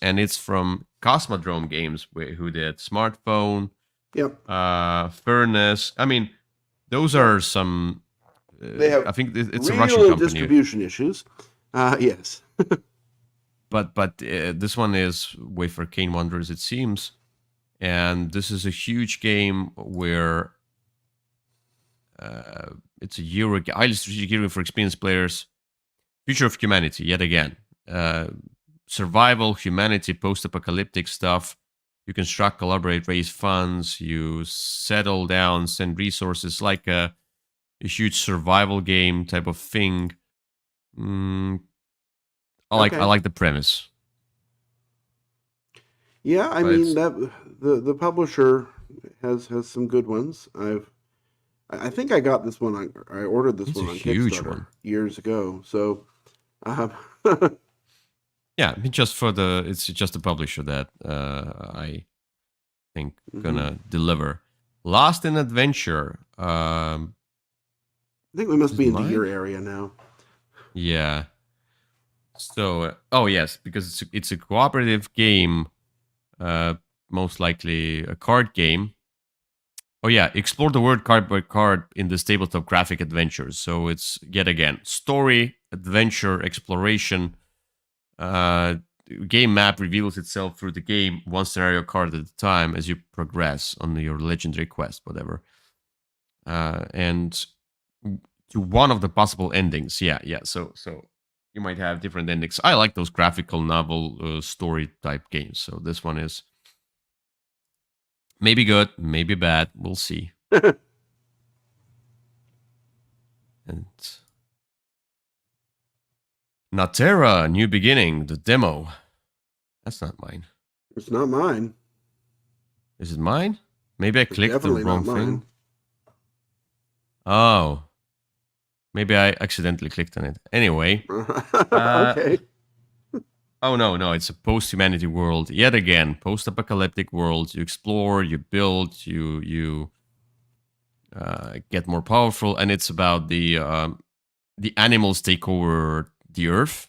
and it's from Cosmodrome Games, who did Smartphone, Yep. Furnace. I mean, those are some. They have I think it's a real Russian company, distribution issues. Yes. but this one is with Arcane Wonders, it seems, and this is a huge game where it's a Euro highly strategic game for experienced players. Future of humanity, yet again. Survival, humanity, post-apocalyptic stuff. You construct, collaborate, raise funds. You settle down, send resources, like a huge survival game type of thing. I like the premise. Yeah, I But mean that the publisher has some good ones. I think I got this one. I ordered this it's one a on huge Kickstarter one. years ago. So, um, Yeah, it's just the publisher that I think gonna deliver. Lost in Adventure. I think we must Is be it into your mine? area now. Yeah. So, oh yes, because it's a cooperative game, most likely a card game. Oh yeah, explore the world card by card in this tabletop graphic adventures. So it's yet again story, adventure, exploration. Game map reveals itself through the game, one scenario card at a time as you progress on your legendary quest, whatever. And to one of the possible endings. Yeah. So you might have different endings. I like those graphical novel story type games. So this one is maybe good, maybe bad. We'll see. And Natera, New Beginning, the demo. That's not mine. It's not mine. Is it mine? Maybe I It's clicked the definitely wrong not mine. thing. Oh. Maybe I accidentally clicked on it. Anyway. Okay. Oh, no. It's a post-humanity world. Yet again, post-apocalyptic world. You explore, you build, you get more powerful. And it's about the animals take over the earth.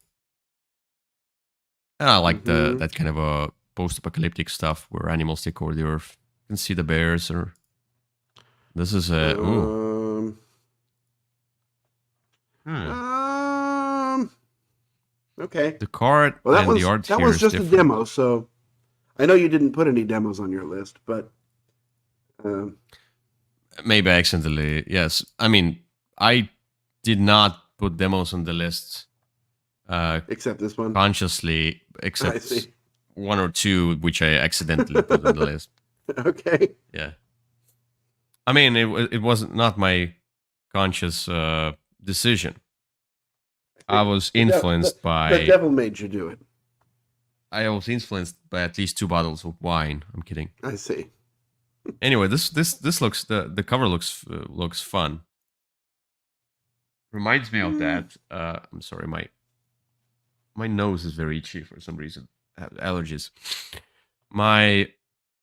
And I like that kind of a post-apocalyptic stuff where animals take over the earth. You can see the bears or... This is a... ooh. Okay. The card Well, and the art that here was is just different. a demo, so I know you didn't put any demos on your list, but maybe accidentally, yes. I mean, I did not put demos on the list except this one. consciously, I except see. one or two which I accidentally put on the list. Okay. Yeah. I mean, it was not my conscious decision. I was influenced by... The devil made you do it. I was influenced by at least 2 bottles of wine. I'm kidding. I see. Anyway, this looks... The cover looks fun. reminds me of Mm. that. I'm sorry, my nose is very itchy for some reason. I have allergies. My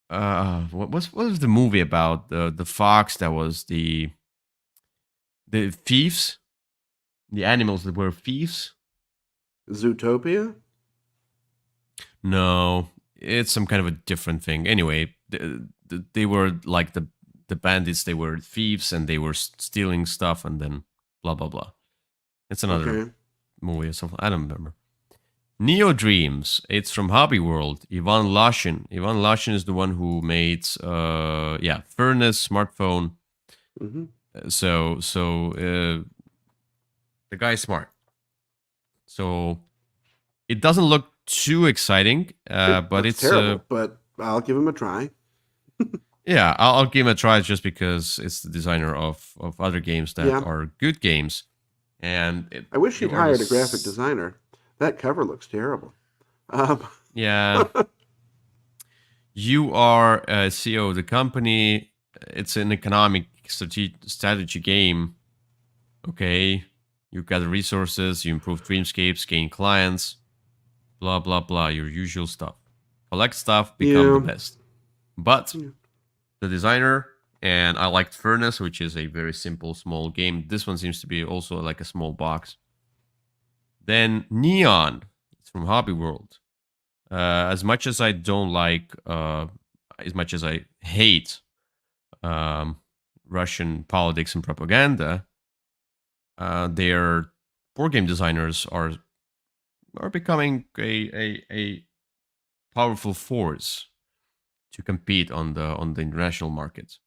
what was the movie about the fox that was the thieves, the animals that were thieves? Zootopia? No, it's some kind of a different thing. Anyway, they were like the bandits. They were thieves and they were stealing stuff and then blah blah blah. It's another Okay. movie or something. I don't remember. Neo Dreams. It's from Hobby World. Ivan Lashin. Ivan Lashin is the one who made Furnace smartphone. Hmm. So the guy is smart. So it doesn't look too exciting, It but looks it's terrible, but I'll give him a try. yeah. I'll give it a try just because it's the designer of other games that Yeah. are good games, and I wish you he'd are hired a graphic designer. That cover looks terrible. Um, yeah. You are a CEO of the company. It's an economic strategy game. Okay. You gather resources, you improve dreamscapes, gain clients, blah, blah, blah. Your usual stuff. Collect stuff, become the yeah. best. But the designer, and I liked Furnace, which is a very simple, small game. This one seems to be also like a small box. Then Neon. It's from Hobby World. As much as I don't like, as much as I hate um, Russian politics and propaganda, their board game designers are becoming a powerful force to compete on the international market.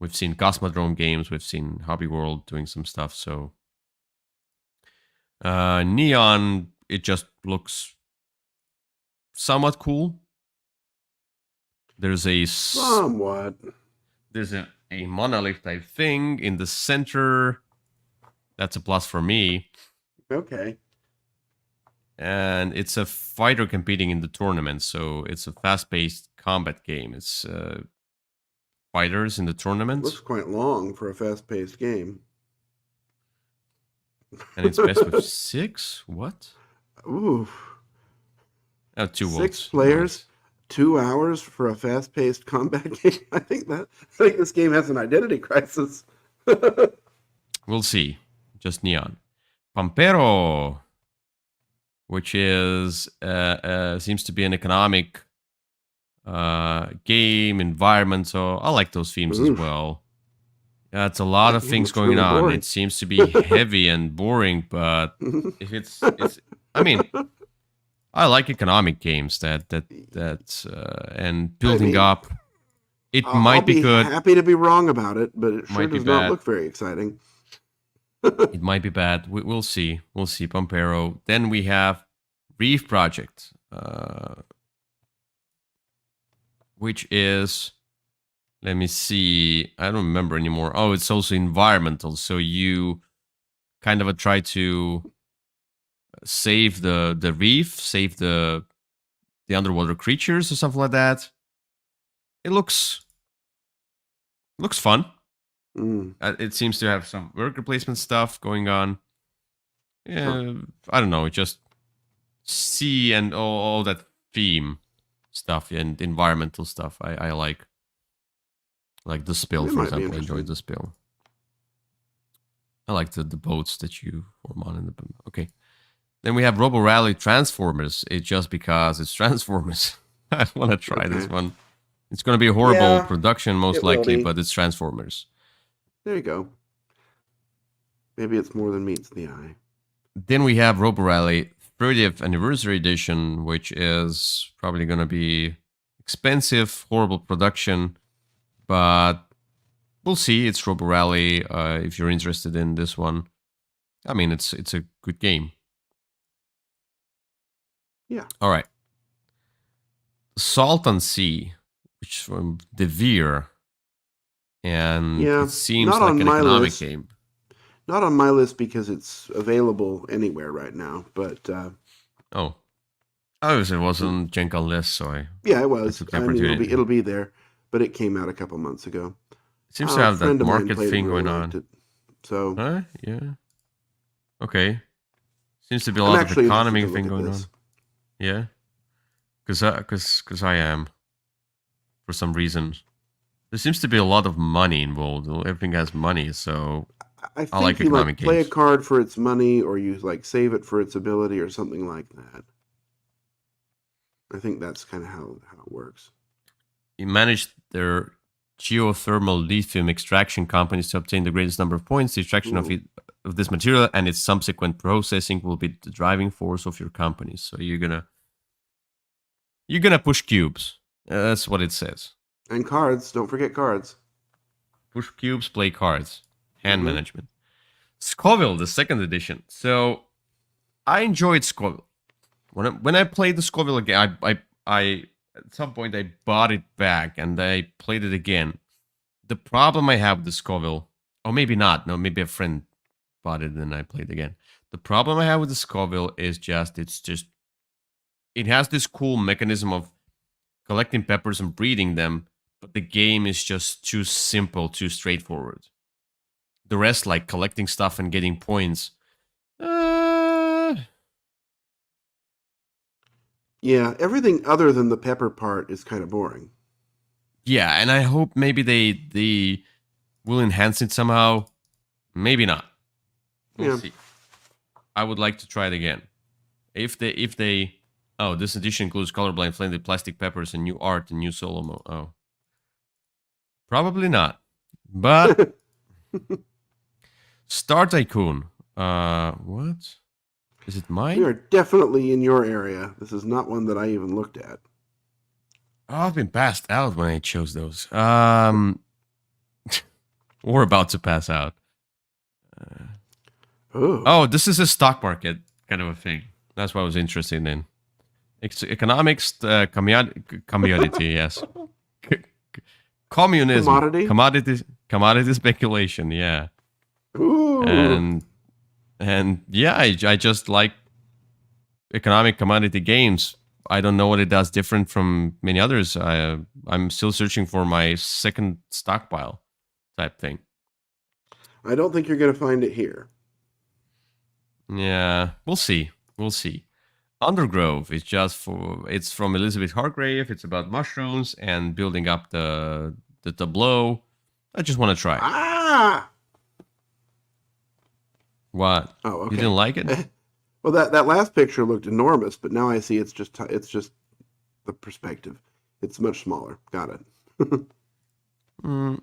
We've seen Cosmodrome games, we've seen Hobby World doing some stuff. So Neon, it just looks somewhat cool. There's Somewhat. a monolith type thing in the center. That's a plus for me. Okay. And it's a fighter competing in the tournament, so it's a fast-paced combat game. It's fighters in the It looks tournament, quite long for a fast-paced game. and it's best with 6. What? Ooh, Oh, 2 six votes. players, Nice. 2 hours for a fast-paced combat game. I think this game has an identity crisis. We'll see. Just Neon. Pampero, which is seems to be an economic game environment. So I like those themes as Oof, well. Yeah, it's a lot that of game things looks going really on. boring. It seems to be heavy and boring, but if it's I mean, I like economic games that and I building mean, up. It I'll might be be good, happy to be wrong about it, but it sure might be does not bad. look very exciting. It might be bad. We'll see. We'll see. Pampero. Then we have Reef Project, which is, let me see. I don't remember anymore. Oh, it's also environmental. So you kind of try to save the reef, save the underwater creatures or something like that. It looks fun. Mm. It seems to have some worker placement stuff going on. Huh. Yeah, I don't know. Just sea and all that theme stuff and environmental stuff. I like the spill, It for might be example. I enjoyed interesting. the spill. I like the boats that you form on in the okay. Then we have Robo Rally Transformers. It's just because it's Transformers. I want to try this Okay. one. It's going to be a horrible Yeah, production, most it will likely, be. but it's Transformers. There you go. Maybe it's more than meets the eye. Then we have Robo Rally 30th Anniversary Edition, which is probably going to be expensive, horrible production, but we'll see. It's Robo Rally. If you're interested in this one, I mean, it's a good game. Yeah. All right, Salt and Sea, which is from De Veer, and Yeah. it seems Not like on an my economic list. game. Not on my list because it's available anywhere right now. But Oh, obviously it wasn't Gen Con list, so yeah, it I was. took the I mean, opportunity. it'll be there. But it came out a couple months ago. It seems to A have that friend of mine market played it thing and really going liked on. it. So Huh? Yeah. Okay. Seems to be a I'm lot of actually interested economy to look thing at going this. on. Yeah. Because I am, for some reason. There seems to be a lot of money involved. Everything has money, so I I like think you economic like play a games. card for its money, or you like save it for its ability, or something like that. I think that's kind of how it works. You manage their geothermal lithium extraction companies to obtain the greatest number of points. The extraction Ooh. of this material and its subsequent processing will be the driving force of your company. So you're gonna push cubes. That's what it says. And cards. Don't forget cards. Push cubes, play cards, hand Mm-hmm. management. Scoville, the second edition. So I enjoyed Scoville. When I played the Scoville again, I at some point I bought it back and I played it again. The problem I have with the Scoville, or maybe not, no, maybe a friend bought it and I played again. The problem I have with the Scoville is it has this cool mechanism of collecting peppers and breeding them, but the game is just too simple, too straightforward. The rest, like collecting stuff and getting points, uh, Yeah, everything other than the pepper part is kind of boring. yeah, and I hope maybe they will enhance it somehow. Maybe not. We'll Yeah. see. I would like to try it again. If they oh, this edition includes colorblind flavored plastic peppers and new art and new solo mode. Oh. Probably not. But Star Tycoon. What? Is it We are mine? definitely in your area. This is not one that I even looked at. Oh, I've been passed out when I chose those. We're about to pass out. Oh. Oh, this is a stock market kind of a thing. That's what I was interested in. Economics, commodity, yes. Communism, Commodity? commodity speculation, yeah. Ooh. And yeah, I just like economic commodity games. I don't know what it does different from many others. I'm still searching for my second stockpile type thing. I don't think you're going to find it here. Yeah, we'll see. We'll see. Undergrove is it's from Elizabeth Hargrave. It's about mushrooms and building up the tableau. I just want to try. Ah! What? Oh, You okay. didn't like it? Well, that last picture looked enormous, but now I see it's just the perspective. It's much smaller. Got it. Mm,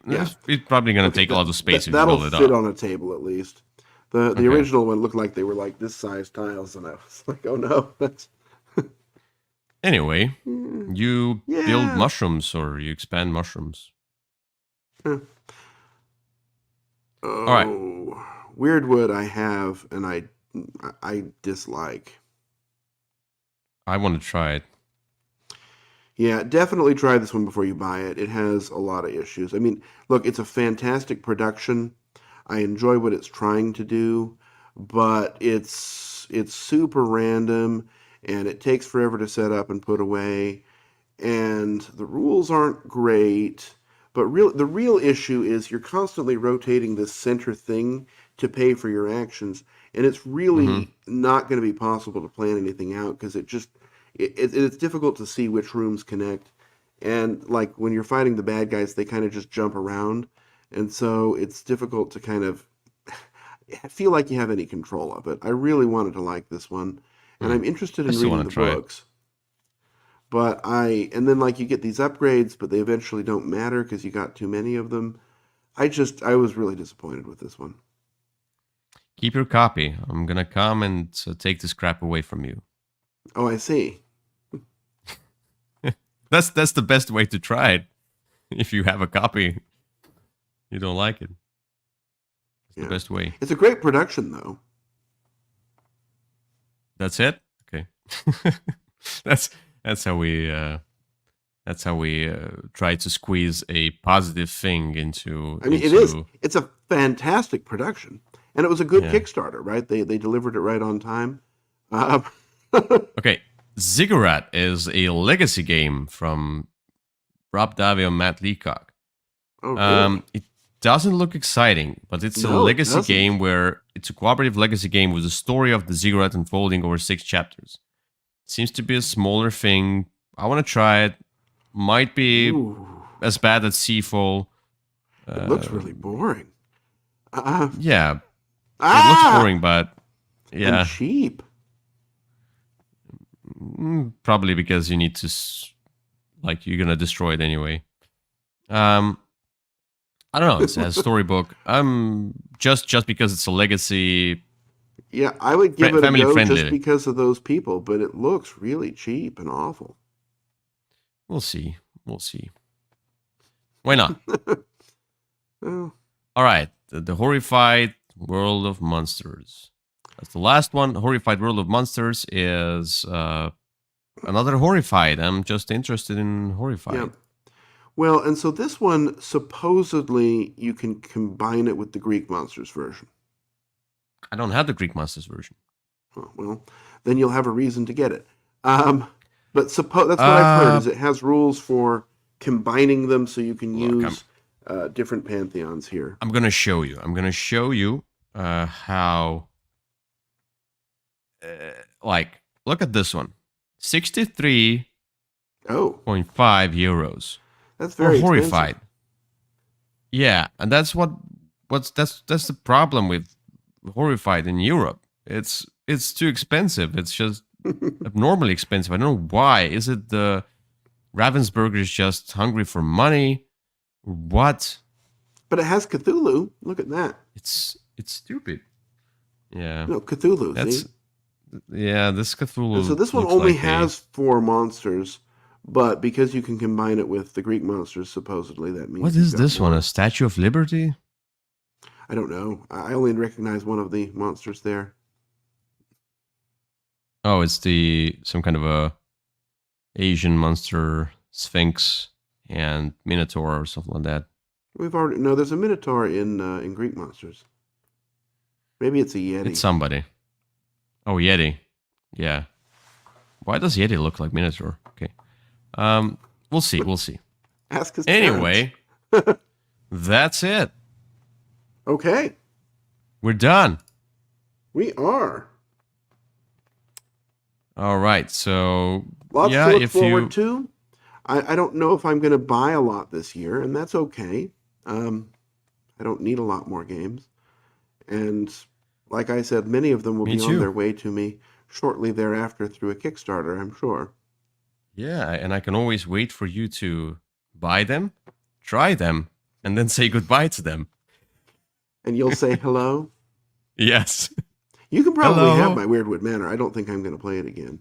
Yeah. it's probably gonna Okay. take a lot of space if you That'll build it fit up. on a table at least. The Okay. original one looked like they were like this size tiles, and I was like, oh no, that's Anyway, Mm, you build yeah. mushrooms or you expand mushrooms. Eh. All right. Oh, Weirdwood I have and I dislike. I want to try it. Yeah, definitely try this one before you buy it. It has a lot of issues. I mean, look, it's a fantastic production. I enjoy what it's trying to do, but it's super random and it takes forever to set up and put away, and the rules aren't great. But the real issue is you're constantly rotating this center thing to pay for your actions, and it's Mm-hmm. really not going to be possible to plan anything out because it's difficult to see which rooms connect. And like when you're fighting the bad guys, they kind of just jump around, and so it's difficult to kind of feel like you have any control of it. I really wanted to like this one, and Hmm. I'm interested I in still reading want the to try it. books. And then like you get these upgrades, but they eventually don't matter because you got too many of them. I was really disappointed with this one. Keep your copy. I'm gonna come and take this crap away from you. Oh, I see. That's the best way to try it. If you have a copy, you don't like it. It's the Yeah. best way. It's a great production though. That's it. Okay. that's that's how we try to squeeze a positive thing I mean, into it's a fantastic production. And it was a good yeah. Kickstarter, right? They delivered it right on time. Uh, Okay, Ziggurat is a legacy game from Rob Davi and Matt Leacock. oh, really? It doesn't look exciting, but it's a No, it legacy doesn't. game where it's a cooperative legacy game with the story of the ziggurat unfolding over 6 chapters. Seems to be a smaller thing. I want to try it. Might be Ooh, as bad as Seafall. it looks really boring. Yeah, it looks Ah! boring, but And yeah, cheap. probably because you need to, you're gonna destroy it anyway. I don't know. It's a storybook. Just because it's a legacy, Yeah, I would give it a family go friendly. just because of those people, but it looks really cheap and awful. We'll see. We'll see. Why not? Oh, All right. The Horrified World of Monsters. That's the last one. Horrified World of Monsters is another Horrified. I'm just interested in Horrified. yeah. Well, and so this one, supposedly, you can combine it with the Greek Monsters version. I don't have the Greek Monsters version. Oh, well, then you'll have a reason to get it. But that's what I've heard, is it has rules for combining them so you can use different pantheons here. I'm going to show you. I'm going to show you how... look at this one. 63.5 euros. That's very Horrified. expensive. Yeah, and that's that's the problem with Horrified in Europe. It's too expensive. It's just abnormally expensive. I don't know why. Is it the Ravensburger is just hungry for money? What? But it has Cthulhu. Look at that. It's stupid. Yeah. No, Cthulhu, see? Yeah, this Cthulhu. And so this one looks only like has 4 monsters, but because you can combine it with the Greek monsters, supposedly, that means... What is this one? A Statue of Liberty? I don't know. I only recognize one of the monsters there. Oh, it's some kind of a Asian monster, Sphinx and Minotaur or something like that. There's a Minotaur in Greek monsters. Maybe it's a Yeti. It's somebody. Oh, Yeti. Yeah. Why does Yeti look like Minotaur? Okay. We'll see. We'll see. Ask his Anyway, that's it. Okay. We're done. We are. All right. So, Lots yeah, to look forward to. I don't know if I'm going to buy a lot this year, and that's okay. I don't need a lot more games. And like I said, many of them will be on their way to me shortly thereafter through a Kickstarter, I'm sure. Yeah, and I can always wait for you to buy them, try them, and then say goodbye to them. And you'll say hello? Yes. You can probably have my Weirdwood Manor. I don't think I'm going to play it again.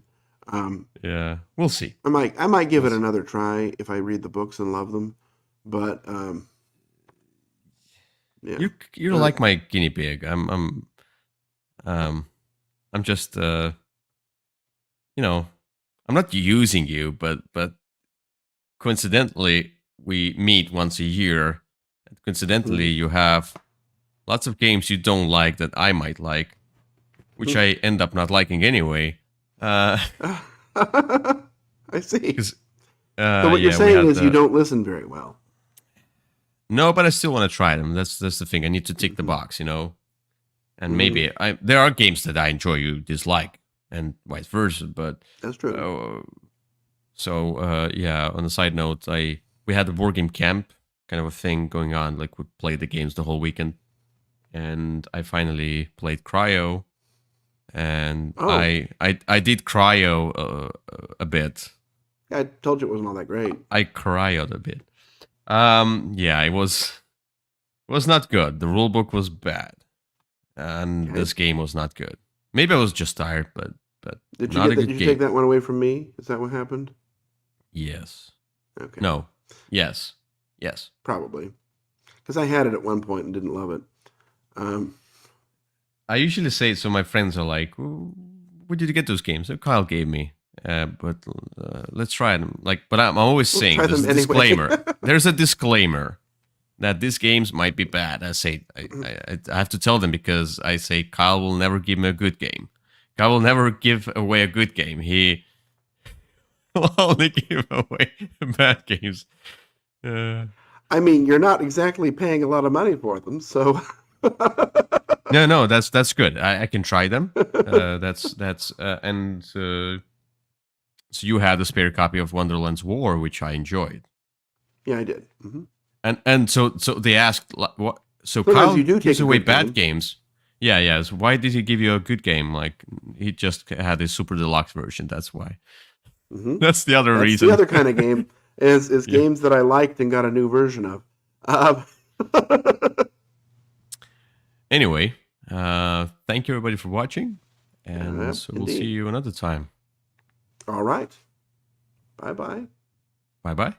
Yeah, we'll see. I might give it another try if I read the books and love them, but yeah. You're like my guinea pig. I'm just I'm not using you, but coincidentally we meet once a year. And coincidentally, you have lots of games you don't like that I might like, which I end up not liking anyway. I see. So what you're yeah, saying is you don't listen very well. No, but I still want to try them. That's the thing. I need to tick the box, And maybe there are games that I enjoy you dislike, and vice versa. But that's true. Yeah. On a side note, we had a board game camp kind of a thing going on. Like we played the games the whole weekend, and I finally played Cryo, and I did Cryo a bit. Yeah, I told you it wasn't all that great. I cryoed a bit. Yeah, it was not good. The rulebook was bad, and this game was not good. Maybe I was just tired, but did you take that one away from me? Is that what happened? Yes. Okay. No. Yes. Probably, because I had it at one point and didn't love it. I usually say so. My friends are like, "Where did you get those games?" So Kyle gave me. But let's try them. But I'm always saying there's a disclaimer. There's a disclaimer that these games might be bad. I say I have to tell them because I say Kyle will never give me a good game. Kyle will never give away a good game. He will only give away bad games. I mean, you're not exactly paying a lot of money for them, so. No, that's good. I can try them. And so you had a spare copy of Wonderland's War, which I enjoyed. Yeah, I did. And so they asked what. So Sometimes Kyle you do gives take a away good bad game. games. Yeah. So why did he give you a good game? Like he just had his super deluxe version. That's why. That's the other That's the reason. other kind of game is Yeah. games that I liked and got a new version of. Um, Anyway, thank you everybody for watching, and so we'll see indeed. you another time. All right. Bye bye. Bye bye.